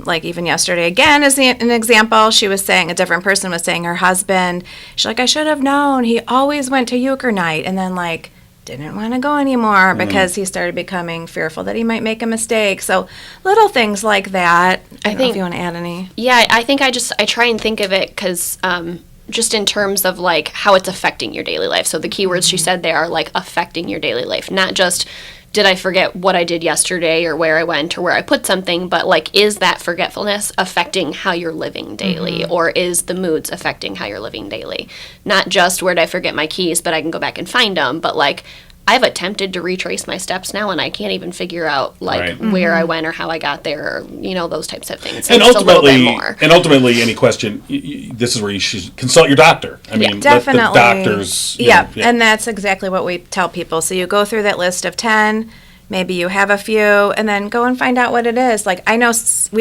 like even yesterday again as an example. She was saying a different person was saying her husband. She's like, I should have known. He always went to euchre night, and then didn't want to go anymore because he started becoming fearful that he might make a mistake. So little things like that. I don't know if you want to add any. Yeah, I think I try and think of it because just in terms of like how it's affecting your daily life. So the keywords she said there are like affecting your daily life, not just did I forget what I did yesterday or where I went or where I put something, but like is that forgetfulness affecting how you're living daily, or is the moods affecting how you're living daily? Not just where did I forget my keys, but I can go back and find them, but like I've attempted to retrace my steps now, and I can't even figure out where I went or how I got there, or, those types of things. So And just a little bit ultimately, any question, this is where you should consult your doctor. I mean, Definitely. let the doctors. And that's exactly what we tell people. So you go through that list of 10 maybe you have a few, and then go and find out what it is. Like we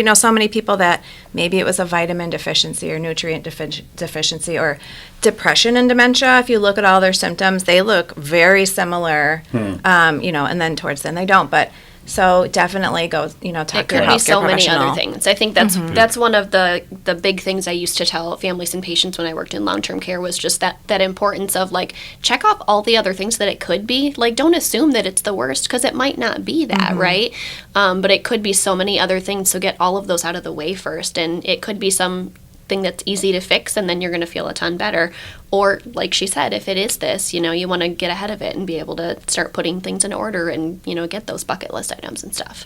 know so many people that maybe it was a vitamin deficiency or nutrient deficiency or depression and dementia. If you look at all their symptoms, they look very similar, and then towards the end they don't. But so definitely go, talk It to your could be healthcare so many professional. other things. I think that's one of the big things I used to tell families and patients when I worked in long-term care was just that importance of like check off all the other things that it could be. Like don't assume that it's the worst because it might not be that, right? But it could be so many other things. So get all of those out of the way first, and it could be something that's easy to fix, and then you're going to feel a ton better. Or like she said, if it is this, you want to get ahead of it and be able to start putting things in order and, get those bucket list items and stuff.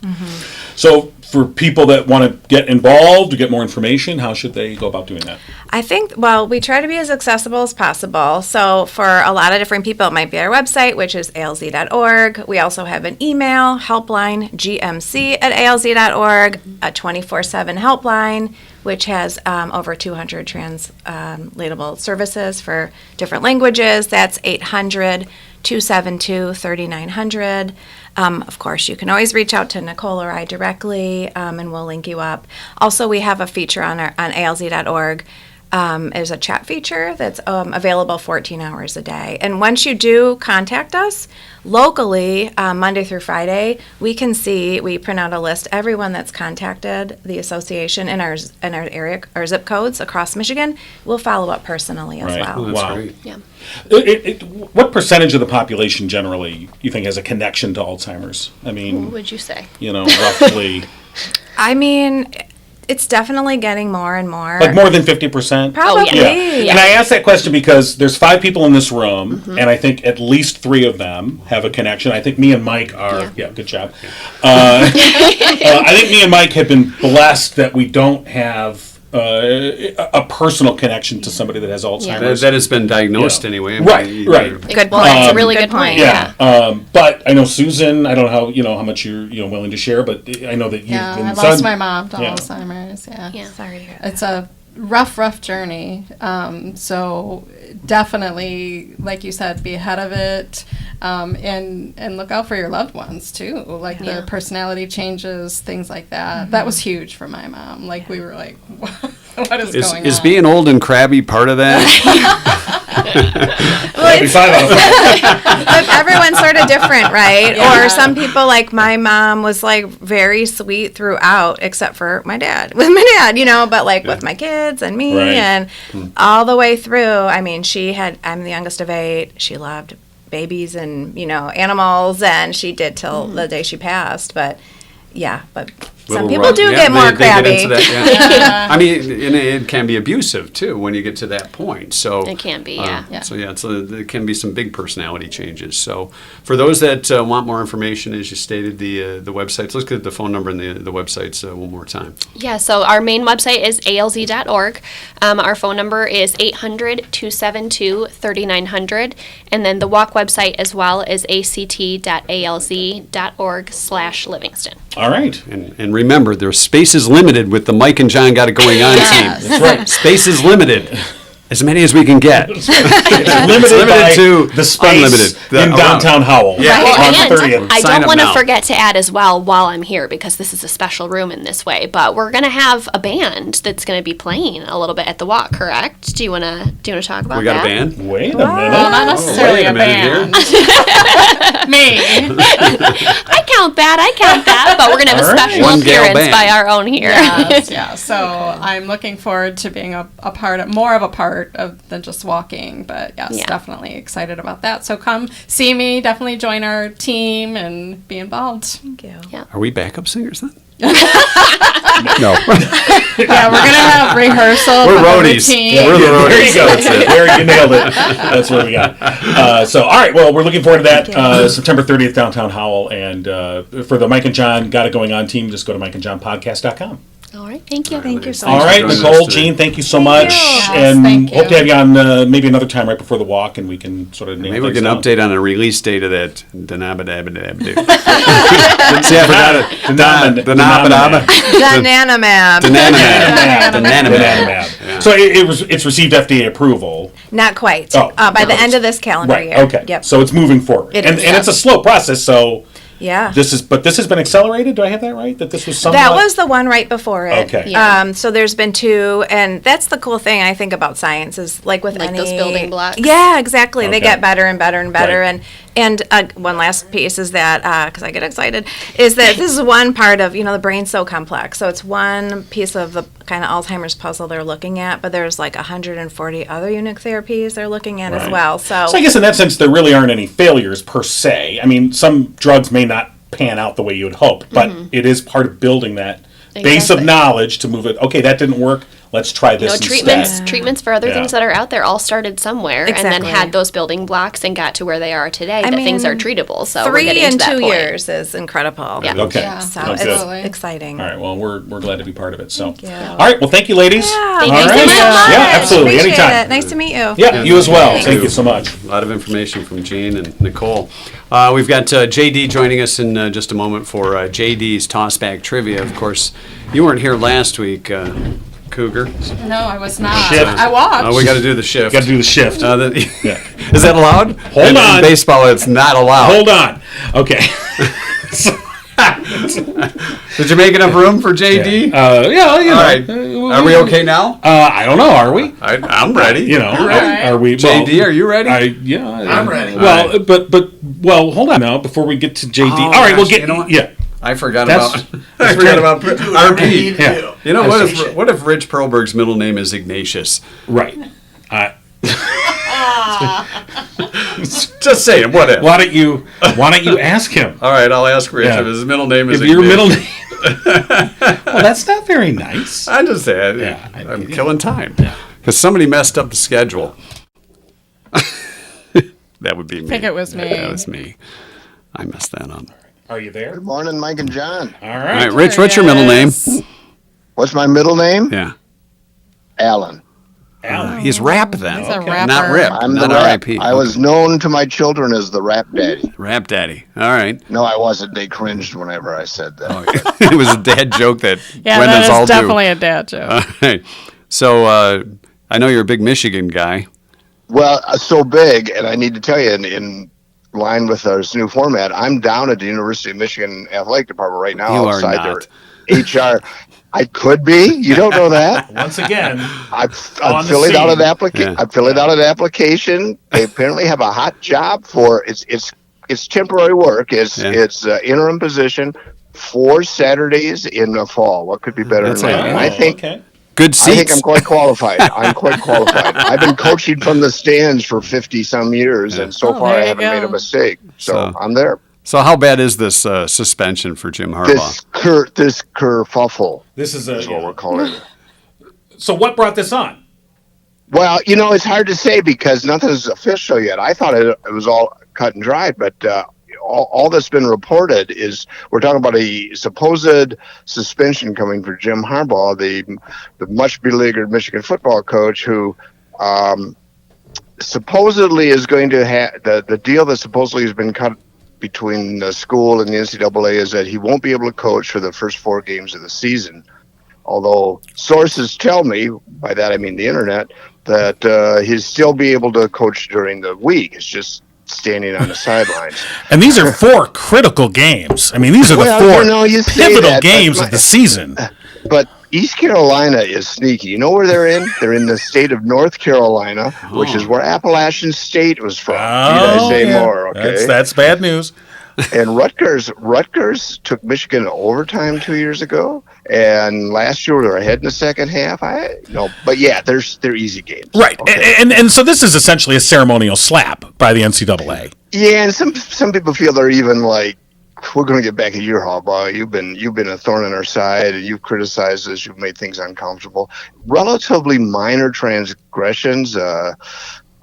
So for people that want to get involved, to get more information, how should they go about doing that? I think, we try to be as accessible as possible. So for a lot of different people, it might be our website, which is alz.org. We also have an email, helpline, gmc@alz.org, a 24/7 helpline, which has over 200 translatable services for different languages. That's 800-272-3900. Of course, you can always reach out to Nicole or I directly, and we'll link you up. Also, we have a feature on alz.org. There's a chat feature that's available 14 hours a day. And once you do contact us locally, Monday through Friday, we print out a list, everyone that's contacted the association in our area, our zip codes across Michigan, we'll follow up personally as well. That's Wow. great. Yeah. What percentage of the population generally you think has a connection to Alzheimer's? I mean, What would you say? roughly. I mean, it's definitely getting more and more. Like more than 50%? Probably. yeah. And I ask that question because there's 5 people in this room, and I think at least 3 of them have a connection. I think me and Mike are, good job. I think me and Mike have been blessed that we don't have a personal connection to somebody that has Alzheimer's. That has been diagnosed anyway. Right. Good Well, point. that's a really good Good point. point. Yeah. But I know Susan, I don't know how much you're willing to share, but I know that you've Yeah, been I lost my mom to Yeah. Alzheimer's. Yeah. Yeah. Sorry to hear that. It's a rough journey. So definitely, like you said, be ahead of it, and look out for your loved ones too. Like Yeah. their personality changes, things like that. That was huge for my mom. Like we were like, what is going on? Is being old and crabby part of that? That'd be 5 out of 5. But everyone's sort of different, right? Yeah. Or some people, like my mom, was like very sweet throughout, except for my dad. With my dad, but like with my kids and me, Right. and all the way through. I mean, I'm the youngest of 8. She loved babies and animals, and she did till the day she passed. But some people do get more crabby. They get into that, yeah. I mean, and it can be abusive too when you get to that point. So It can be, yeah. So there can be some big personality changes. So for those that want more information, as you stated, the websites. Let's get the phone number and the websites one more time. Yeah, so our main website is alz.org. Our phone number is 800-272-3900. And then the walk website as well is act.alz.org/Livingston. All right. And remember, there's space is limited with the Mike and John Got It Going On team. That's right. Space is limited. As many as we can get. It's limited by to the space unlimited. in downtown Howell. Yeah. Right, On and 30th. I Sign don't up want to now. forget to add as well while I'm here, because this is a special room in this way, but we're going to have a band that's going to be playing a little bit at the walk, correct? Do you want to talk about We got that? a band? Wait a Well, minute. not necessarily wait a a minute band. Me. I count that, but we're going to have a All right. special One gal appearance band. by our own here. Yes, yeah. So I'm looking forward to being more of a part of than just walking. But yes, Yeah. definitely excited about that. So come see me. Definitely join our team and be involved. Thank you. Are we backup singers then? no. Yeah, we're gonna have rehearsal. We're for the roadies. routine. Yeah, we're the roadies. There you go. That's it. There you nailed it. That's what we got. So, all right. Well, we're looking forward to that. September 30th, downtown Howell. And for the Mike and John Got It Going On team, just go to mikeandjohnpodcast.com. All right, thank you. Thank you so All much. right, Joining us Nicole, today. Jean, thank you so much. Yes, and thank you. hope to have you on maybe another time right before the walk, and we can sort of nail Maybe we things get an down. update on a release date of that. Danabadabadabadoo. See, I forgot it. Danabadabadabadoo. Zananamab. Dananamab. So it's received FDA approval. Not quite. Oh, By the end of this calendar Right. year. Okay. Yep. So it's moving forward, It and is, and it's a slow process. So Yeah. This has been accelerated. Do I have that right? That this was somewhat. That was the one right before it. Okay. Yeah. So there's been two, and that's the cool thing I think about science is like with Like any those building blocks? Yeah, exactly. They Okay. get better and better and better, Right. and one last piece is that because I get excited is that this is one part of the brain's so complex, so it's one piece of the kind of Alzheimer's puzzle they're looking at, but there's like 140 other unique therapies they're looking at as Right. well. So I guess in that sense, there really aren't any failures per se. I mean, some drugs may not pan out the way you would hope, but it is part of building that base of Exactly. knowledge to move it. Okay, that didn't work. Let's try this instead. Treatments for other Yeah. things that are out there all started somewhere and then Exactly. had those building blocks and got to where they are today. I that things are mean, treatable. So we're 3 getting and to that 2 point. years is incredible. Yeah. Okay. Yeah. So Sounds it's good. Absolutely. exciting. All right. Well, we're glad to be part of it. So, you. all right. Well, thank you, ladies. Yeah, Thank All you so right. much. Yeah, absolutely. Appreciate Anytime. it. Nice to meet you. Yeah, you as well. Thank you so much. A lot of information from Gene and Nicole. We've got JD joining us in just a moment for JD's Tossback Trivia. Of course, you weren't here last week, Cougar. No, I was not. Shift. I watched. We got to do the shift. Got to do the shift. Yeah. Is that allowed? Hold in on. baseball, it's not allowed. Hold on. Okay. Did you make enough room for JD? Yeah, you know. All right. Are we okay now? I don't know. Are we? I'm ready. You know, You're ready. are we? JD, are you ready? I'm ready. Well, well, hold on now. Before we get to JD, all right, we'll gosh, get. you know what? Yeah, I forgot That's- about RP. yeah, You know what if Rich Perlberg's middle name is Ignatius? right. Just saying, what if? Why don't you ask him? All right, I'll ask Rich Yeah. if his middle name is If your middle Ignatius. name. Well, that's not very nice. I'm just saying, Yeah, I'm killing time. Because somebody messed up the schedule. That would be me. I think it was me. That was me. I messed that up. Are you there? Good morning, Mike and John. All All right. right, Rich, what's your middle name? What's my middle name? Yeah. Alan. Alan. He's Rap then. He's a Not rapper. Rip. I'm not the rap. RIP. I was known to my children as the rap daddy. Rap Daddy. All right. No, I wasn't. They cringed whenever I said that. It was a dad joke that Yeah, when that does all is do. definitely a dad joke. All right. So I know you're a big Michigan guy. Well, so big, and I need to tell you, in line with our new format, I'm down at the University of Michigan Athletic Department right now. You are outside not. their HR. I could be. You don't know that. Once again, I'm On the filling out scene. an application. Yeah. I'm filling out an application. They apparently have a hot job for it's temporary work. It's interim position 4 Saturdays in the fall. What could be better That's than that? it. And I think okay. Good I think seats. I'm quite qualified. I'm quite qualified. I've been coaching from the stands for 50 some years, and so Oh, far there I you haven't made a go. mistake. So So- I'm there. So how bad is this suspension for Jim Harbaugh? This kerfuffle This is is what we're calling it. So what brought this on? Well, it's hard to say because nothing is official yet. I thought it was all cut and dried, but all that's been reported is we're talking about a supposed suspension coming for Jim Harbaugh, the much beleaguered Michigan football coach, who supposedly is going to have the deal that supposedly has been cut between the school and the NCAA is that he won't be able to coach for the first 4 games of the season. Although sources tell me, by that I mean the internet, that he'll still be able to coach during the week. It's just standing on the sidelines. And these are 4 critical games. I mean, these are the Well, 4 you say pivotal that, but games of the season. But East Carolina is sneaky. You know where they're in? They're in the state of North Carolina, which is where Appalachian State was from. Need I say yeah. more? Okay. That's bad news. And Rutgers took Michigan to overtime 2 years ago, and last year they're ahead in the second half. But yeah, they're easy games. Right. Okay. And so this is essentially a ceremonial slap by the NCAA. Yeah, and some people feel they're even like, we're going to get back at you, Harbaugh. You've been a thorn in our side, and you've criticized us. You've made things uncomfortable. Relatively minor transgressions,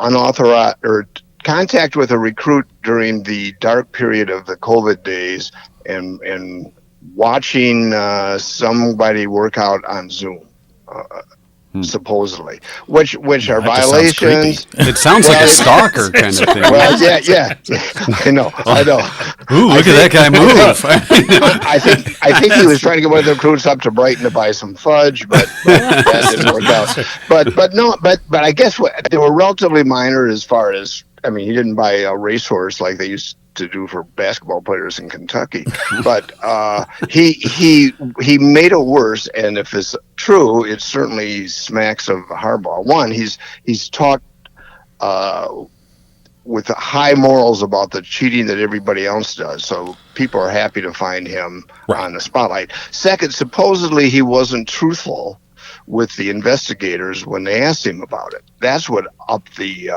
unauthorized or contact with a recruit during the dark period of the COVID days, and watching somebody work out on Zoom. Supposedly, which are That just sounds violations. It sounds like a stalker kind of thing. Well, yeah, I know. Ooh, look at that guy move. I think he was trying to get one of the recruits up to Brighton to buy some fudge, but that didn't work out. But I guess they were relatively minor as far as, I mean, he didn't buy a racehorse like they used to do for basketball players in Kentucky. But he made it worse. And if it's true, it certainly smacks of Harbaugh. One, he's talked with high morals about the cheating that everybody else does. So people are happy to find him on the spotlight. Second, supposedly he wasn't truthful with the investigators when they asked him about it. That's what upped the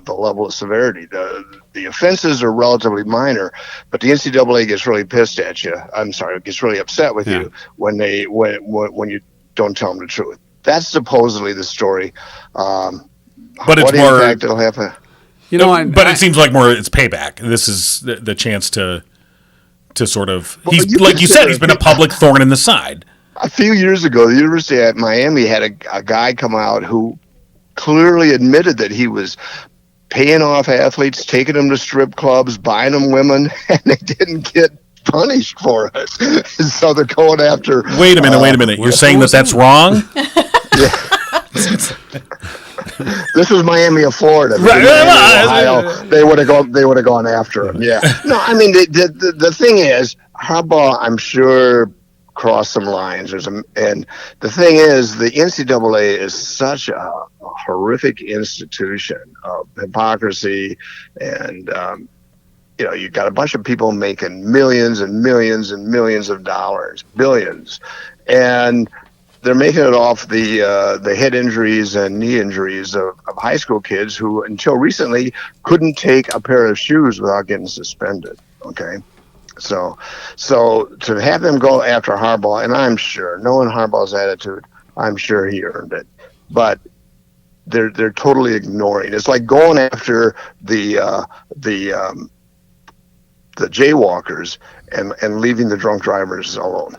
level of severity. The offenses are relatively minor, but the NCAA gets really pissed at you. I'm sorry, gets really upset with you when you don't tell them the truth. That's supposedly the story. But what it's more. impact it'll have? You know, But it seems like more it's payback. This is the chance to sort of. Well, He's you like you said, consider- he's been a public thorn in the side. A few years ago, the University of Miami had a guy come out who clearly admitted that he was paying off athletes, taking them to strip clubs, buying them women, and they didn't get punished for it. So they're going after. Wait a minute. You're saying that's wrong? This was Miami of Florida. Right. Ohio, they would have gone after him. Yeah. No, I mean the thing is, Harbaugh, I'm sure, crossed some lines. And the thing is, the NCAA is such a horrific institution of hypocrisy, and you got a bunch of people making millions and millions and millions of dollars, billions, and they're making it off the head injuries and knee injuries of high school kids who, until recently, couldn't take a pair of shoes without getting suspended. Okay. So to have them go after Harbaugh, and I'm sure, knowing Harbaugh's attitude, I'm sure he earned it. But they're totally ignoring. It's like going after the jaywalkers and leaving the drunk drivers alone.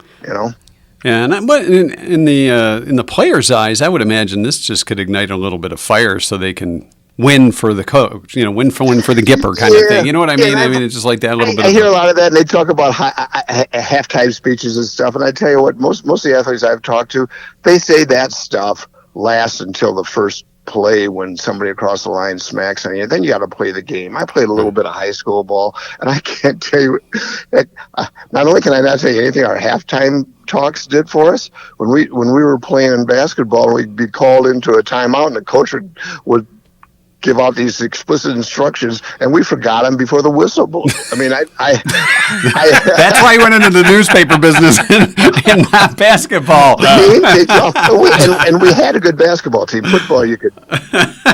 Yeah, but in the players' eyes, I would imagine this just could ignite a little bit of fire, so they can win for the coach, win for the Gipper kind of thing. You know what I mean? I mean, it's just like that little bit. I hear a lot of that, and they talk about halftime speeches and stuff. And I tell you what, most of the athletes I've talked to, they say that stuff lasts until the first play when somebody across the line smacks on you. Then you got to play the game. I played a little bit of high school ball, and I can't tell you. Not only can I not tell you anything our halftime talks did for us when we were playing in basketball, we'd be called into a timeout, and the coach would give out these explicit instructions, and we forgot them before the whistle blew. I mean, that's why you went into the newspaper business and not basketball. And we had a good basketball team. Football, you could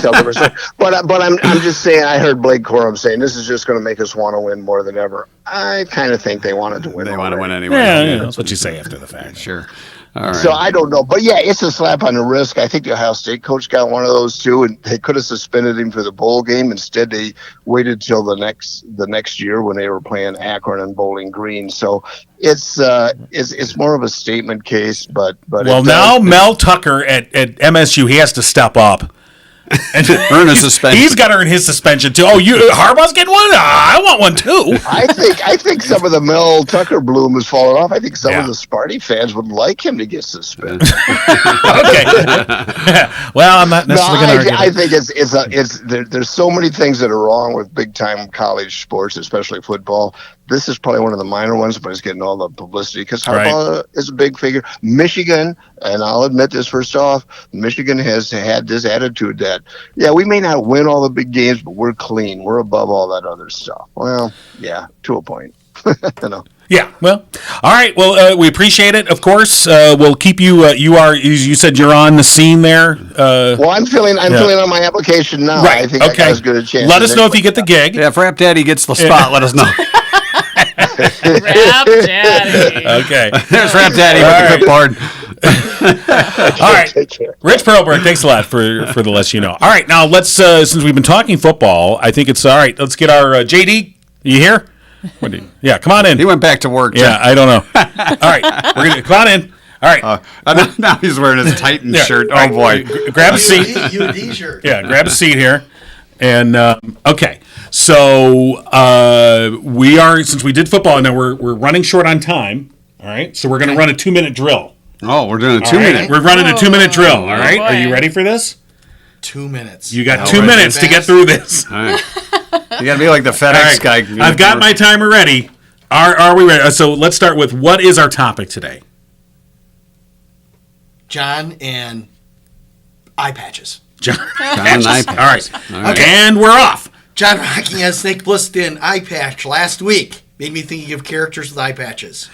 tell there was. But I'm just saying. I heard Blake Corum saying this is just going to make us want to win more than ever. I kind of think they wanted to win. They want to win anyway. Yeah, that's what you say after the fact. Sure. All right. So I don't know, but yeah, it's a slap on the wrist. I think the Ohio State coach got one of those too, and they could have suspended him for the bowl game. Instead, they waited till the next year when they were playing Akron and Bowling Green. So it's more of a statement case. But well, now Mel Tucker at MSU, he has to step up. And earn a suspension. He's got to earn his suspension too. Oh, Harbaugh's getting one. I want one too. I think some of the Mel Tucker bloom has fallen off. I think some of the Sparty fans would like him to get suspended. Okay. Well, I'm not necessarily going to argue. I think there's so many things that are wrong with big time college sports, especially football. This is probably one of the minor ones, but it's getting all the publicity because Harbaugh is a big figure. Michigan, and I'll admit this first off, Michigan has had this attitude that, we may not win all the big games, but we're clean. We're above all that other stuff. Well, yeah, to a point. Yeah, well, all right. Well, we appreciate it. Of course, we'll keep you. You said you're on the scene there. Well, I'm filling on my application now. Right. I think I got as good a chance. Let us know if you get the gig. Yeah, if Rap Daddy gets the spot, let us know. Rap Daddy. Okay. There's Rap Daddy with the clipboard. All right. Rich Perlberg, thanks a lot for the less you know. All right, now let's since we've been talking football, I think it's all right. Let's get our JD. You here? Yeah, come on in. He went back to work. Yeah, I don't know. All right, we're gonna come on in. All right. Now he's wearing his Titan shirt. Oh boy. Grab a seat. UD shirt. Yeah, grab a seat here. And okay, so we are, since we did football, now we're running short on time. All right, so we're going to run a 2-minute drill. Oh, we're doing a 2-minute. We're running a 2-minute drill. All right, are you ready for this? 2 minutes. You got 2 minutes to get through this. All right. You got to be like the FedEx All right. guy. I've got my timer ready. Are we ready? So let's start with what is our topic today? John and eye patches. John and eye patches. All right. And we're off. John rocking a Snake Plissken eye patch last week made me thinking of characters with eye patches.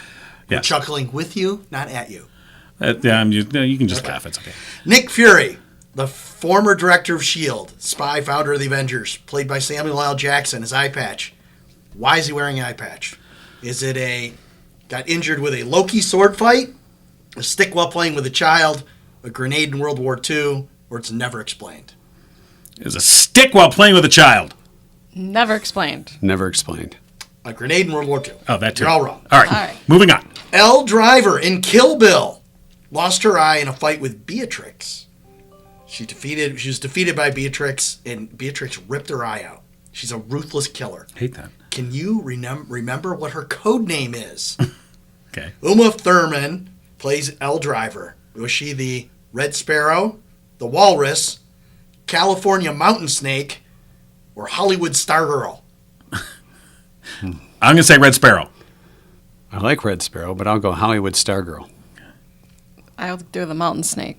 We're Yes. chuckling with you, not at you. You can just laugh. It's okay. Nick Fury, the former director of S.H.I.E.L.D., spy, founder of the Avengers, played by Samuel L. Jackson, his eye patch. Why is he wearing an eye patch? Is it got injured with a Loki sword fight, a stick while playing with a child, a grenade in World War II, or it's never explained? It's a stick while playing with a child. Never explained. Never explained. A grenade in World War II. Oh, that too. You're all wrong. All right. Moving on. Elle Driver in Kill Bill lost her eye in a fight with Beatrix. She was defeated by Beatrix, and Beatrix ripped her eye out. She's a ruthless killer. Hate that. Can you remember what her code name is? Okay. Uma Thurman plays Elle Driver. Was she the Red Sparrow, the Walrus, California Mountain Snake, or Hollywood Stargirl? I'm going to say Red Sparrow. I like Red Sparrow, but I'll go Hollywood Stargirl. I'll do the mountain snake.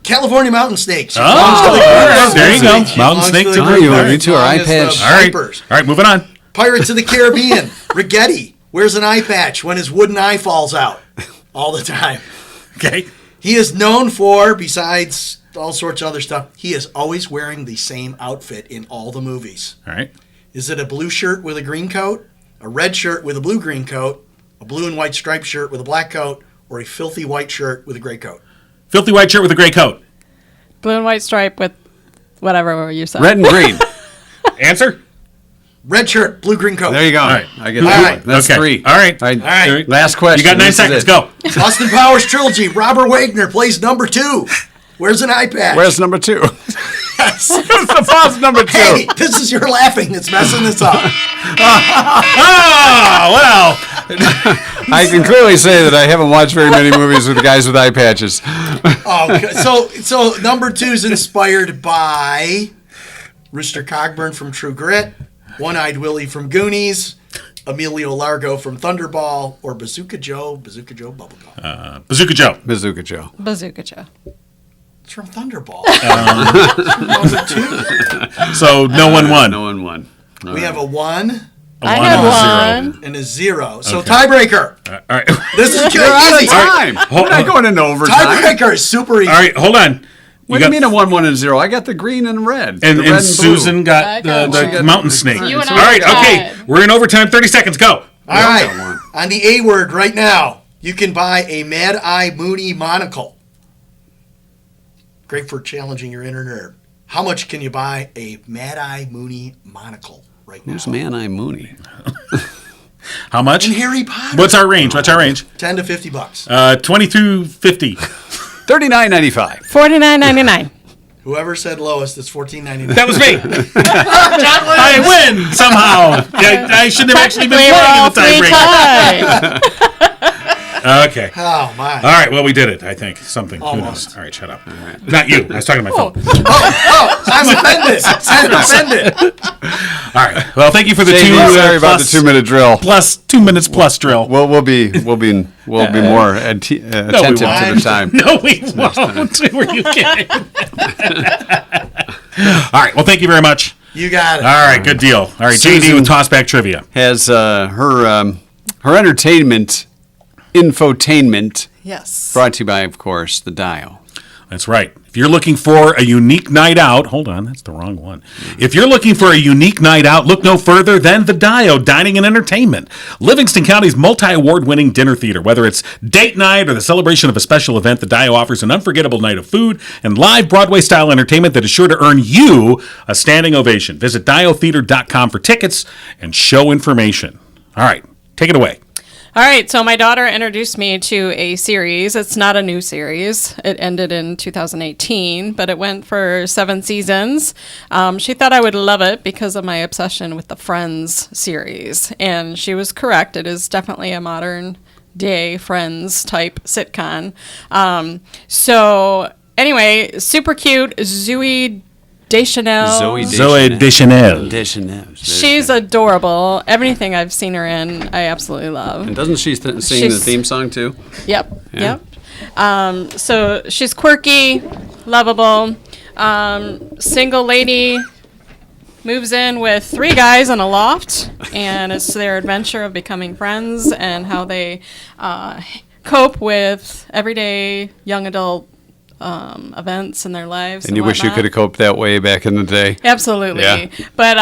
California Mountain Snake. She Oh, belongs to the group. there you go. She Mountain belongs Snake to the to group. you. All right, You two are belongs eye to the patch. All right. Vipers. All right, moving on. Pirates of the Caribbean. Rigetti wears an eye patch when his wooden eye falls out all the time. Okay. He is known for, besides all sorts of other stuff, he is always wearing the same outfit in all the movies. All right. Is it a blue shirt with a green coat, a red shirt with a blue-green coat, a blue and white striped shirt with a black coat, or a filthy white shirt with a gray coat? Filthy white shirt with a gray coat. Blue and white stripe with whatever you said. Red and green. Answer? Red shirt, blue-green coat. There you go. All right. I get All that right. one. That's Okay. 3. All right. All All right. Last question. You got 9 This is seconds. it. Go. Austin Powers trilogy. Robert Wagner plays number 2. Wears an eye patch. Where's number 2? Yes. Where's the pause number 2? Hey, this is your laughing that's messing this up. Oh, well. I can clearly say that I haven't watched very many movies with guys with eye patches. Okay, so number 2 is inspired by Rooster Cogburn from True Grit, One-Eyed Willie from Goonies, Emilio Largo from Thunderball, or Bazooka Joe Bubblegum. Bazooka Joe. Bazooka Joe. Bazooka Joe. It's from Thunderball. Number 2. So no one won. No one won. We have a 1 I one had and a one. and a 0. So Okay. tiebreaker. All right. This is You're out of easy. time. We're not going into overtime. Tiebreaker is super easy. All right, hold on. What do you mean a 1, 1, and 0? I got the green and red. And, the red and blue. Susan I got got the one. mountain snake. You and All I right, are okay. tied. We're in overtime. 30 seconds. Go. All right. got one. On the A word right now, you can buy a Mad Eye Mooney monocle. Great for challenging your inner nerd. How much can you buy a Mad Eye Mooney monocle right now? Who's Man Eye Mooney? How much? In Harry Potter. What's our range? What's our range? $10 to $50. 22.50. $39.95. $49.99. Whoever said lowest, it's $14.99. That was me. I win somehow. I shouldn't have actually been playing in the tiebreaker. Okay. Oh my! All right. Well, we did it. I think something. Who Almost. knows? All right. Shut up. Not you. I was talking to my phone. I'm offended. I'm offended. All right. Well, thank you for the Jamie, 2 sorry about the plus- 2-minute drill. plus 2 minutes plus drill. We'll be more attentive to won't. the time. No, we won't. Were you kidding? All right. Well, thank you very much. You got it. All right. Good deal. All right. JD Susan with Tossback Trivia. Has her entertainment infotainment Yes. brought to you by, of course, the Dial. That's right. If you're looking for a unique night out, hold on, that's the wrong one. If you're looking for a unique night out, look no further than the Dio Dining and Entertainment, Livingston County's multi-award-winning dinner theater. Whether it's date night or the celebration of a special event, the Dio offers an unforgettable night of food and live Broadway-style entertainment that is sure to earn you a standing ovation. Visit diotheater.com for tickets and show information. All right, take it away. All right, so my daughter introduced me to a series. It's not a new series. It ended in 2018, but it went for 7 seasons. She thought I would love it because of my obsession with the Friends series, and she was correct. It is definitely a modern day Friends type sitcom. So anyway, super cute. Zooey Deschanel. Zoe Deschanel. Deschanel. She's adorable. Everything I've seen her in, I absolutely love. And doesn't she sing the She's- theme song too? Yep. Yeah. Yep. So she's quirky, lovable, single lady, moves in with 3 guys in a loft, and it's their adventure of becoming friends and how they cope with everyday young adult events in their lives. And you wish you whatnot. could have coped that way back in the day. Absolutely. Yeah. But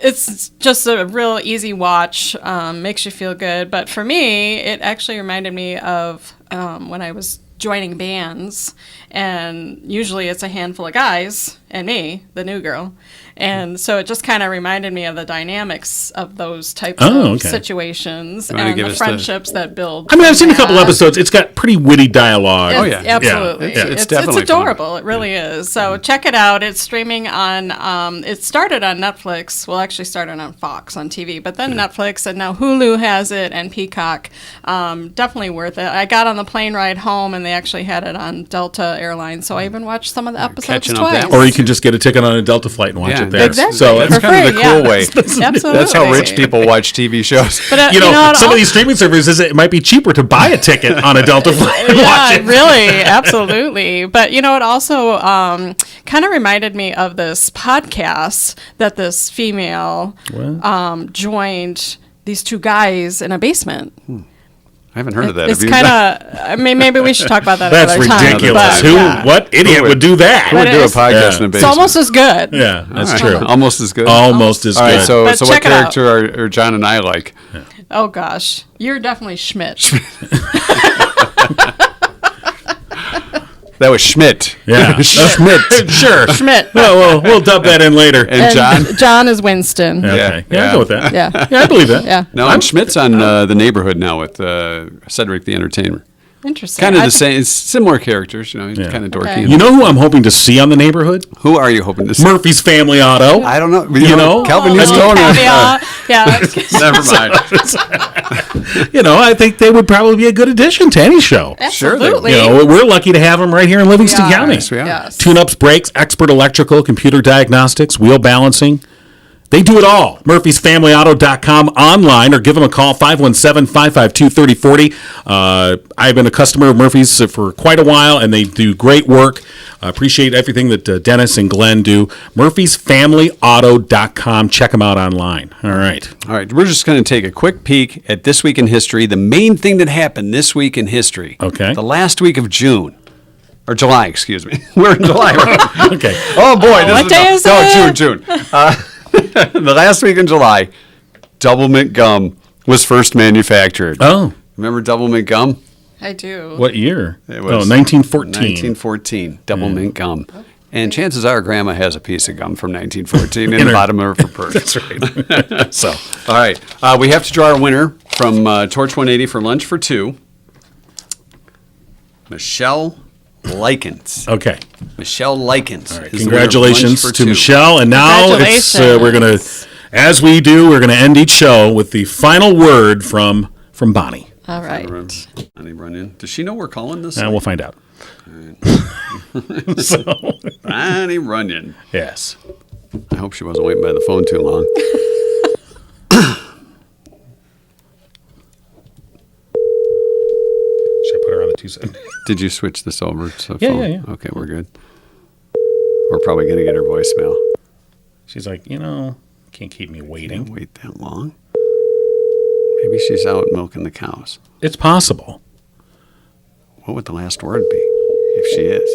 it's just a real easy watch, makes you feel good. But for me, it actually reminded me of when I was joining bands, and usually it's a handful of guys and me, the new girl. And so it just kind of reminded me of the dynamics of those types of situations wanna and give the us friendships that build. I mean, I've from seen a couple that. episodes. It's got pretty witty dialogue. It's- absolutely. Yeah. It's definitely it's adorable. It really is. So check it out. It's streaming on. It started on Netflix. Well, actually started on Fox on TV, but then Netflix, and now Hulu has it and Peacock. Definitely worth it. I got on the plane ride home, and they actually had it on Delta Airlines, so I even watched some of the episodes catching up twice. that Or you can just get a ticket on a Delta flight and watch Yeah, it there. Exactly. So That's For kind of free, the cool yeah. way. Absolutely. That's how rich people watch TV shows. But you know, what, some of al- these streaming services, it might be cheaper to buy a ticket on a Delta flight and watch Yeah, it. really, absolutely. But you know, it also kind of reminded me of this podcast that this female joined these 2 guys in a basement. I haven't heard of that. It's Have you? kind of. I mean, maybe we should talk about that. That's another time, ridiculous. but, What idiot would do that? Who would But do a it's- podcast Yeah. in a It's basement? almost as good. Yeah, that's All true. right. Almost as good. Almost as All right, good. so But so what check it out. character are John and I like? Oh gosh, you're definitely Schmidt. That was Schmidt. Yeah. Schmidt. Sure. Schmidt. Well, we'll dub that in later. And John? John is Winston. Okay. Yeah. Yeah, I'll go with that. Yeah. Yeah, I believe that. Yeah. No, and Schmidt's on The Neighborhood now with Cedric the Entertainer. Interesting. Kind of the same. It's similar characters, you know. He's kind of dorky. Okay. You know who I'm hoping to see on The Neighborhood? Who are you hoping to see? Murphy's Family Auto. I don't know. You know? Calvin Little Houston. caveat. Yeah. Never mind. You know, I think they would probably be a good addition to any show. Sure they Absolutely. You know, we're lucky to have them right here in Livingston We are. County. Yes, we are. Yes. Tune-ups, brakes, expert electrical, computer diagnostics, wheel balancing. They do it all. Murphy'sFamilyAuto.com online, or give them a call, 517-552-3040. I've been a customer of Murphy's for quite a while, and they do great work. I appreciate everything that Dennis and Glenn do. Murphy'sFamilyAuto.com. Check them out online. All right. All right, we're just going to take a quick peek at This Week in History, the main thing that happened this week in history. Okay. The last week of June. Or July, excuse me. We're in July. Right? Okay. Oh, boy. What day is no, it? June. The last week in July, Double Mint Gum was first manufactured. Oh, Remember Double Mint Gum? I do. what year? It Oh, was 1914. 1914, Double Mint Gum. And chances are Grandma has a piece of gum from 1914 in the bottom of her purse. That's right. So, All right. We have to draw our winner from Torch 180 for lunch for 2. Michelle Likens. okay. Michelle Likens. All right. is the winner of Congratulations Lunch for to 2. Michelle. And now it's we're going to, as we do, we're going to end each show with the final word from Bonnie. All right. Bonnie Runyon. Does she know we're calling this? And we'll find out. Bonnie Runyon. Yes. I hope she wasn't waiting by the phone too long. Should I put her on the 270? Did you switch this over to Yeah, phone? yeah, yeah. Okay, we're good. We're probably going to get her voicemail. She's like, can't keep me waiting. Wait that long. Maybe she's out milking the cows. It's possible. What would the last word be if she is?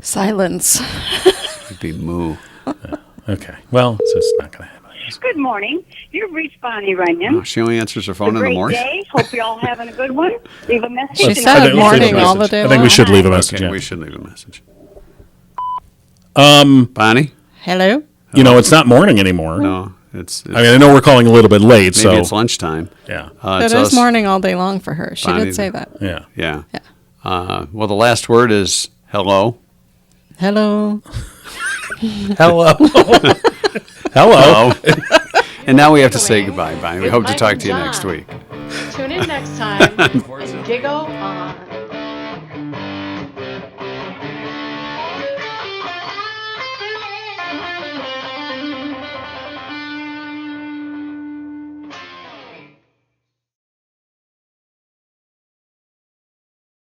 Silence. It'd be moo. Okay. Well, so it's not going to happen. I guess. Good morning. You've reached Bonnie Runyon. Oh, she only answers her phone in the Great morning. day. Hope you're all having a good one. Leave a message. She and said I'll- Let's leave morning a all the message. day I think we long. should leave a message. Okay, Yeah. we should leave a message. Bonnie? Hello. It's not morning anymore. No, it's I mean, I know we're calling a little bit late, maybe so it's lunchtime. yeah, It It's is us. morning all day long for her. She Bonnie- did say that. yeah. Yeah. Yeah. Well, the last word is hello. Hello. Hello. Hello. And now we have to say goodbye, Bonnie. We hope to talk to you next week. Tune in next time and giggle on.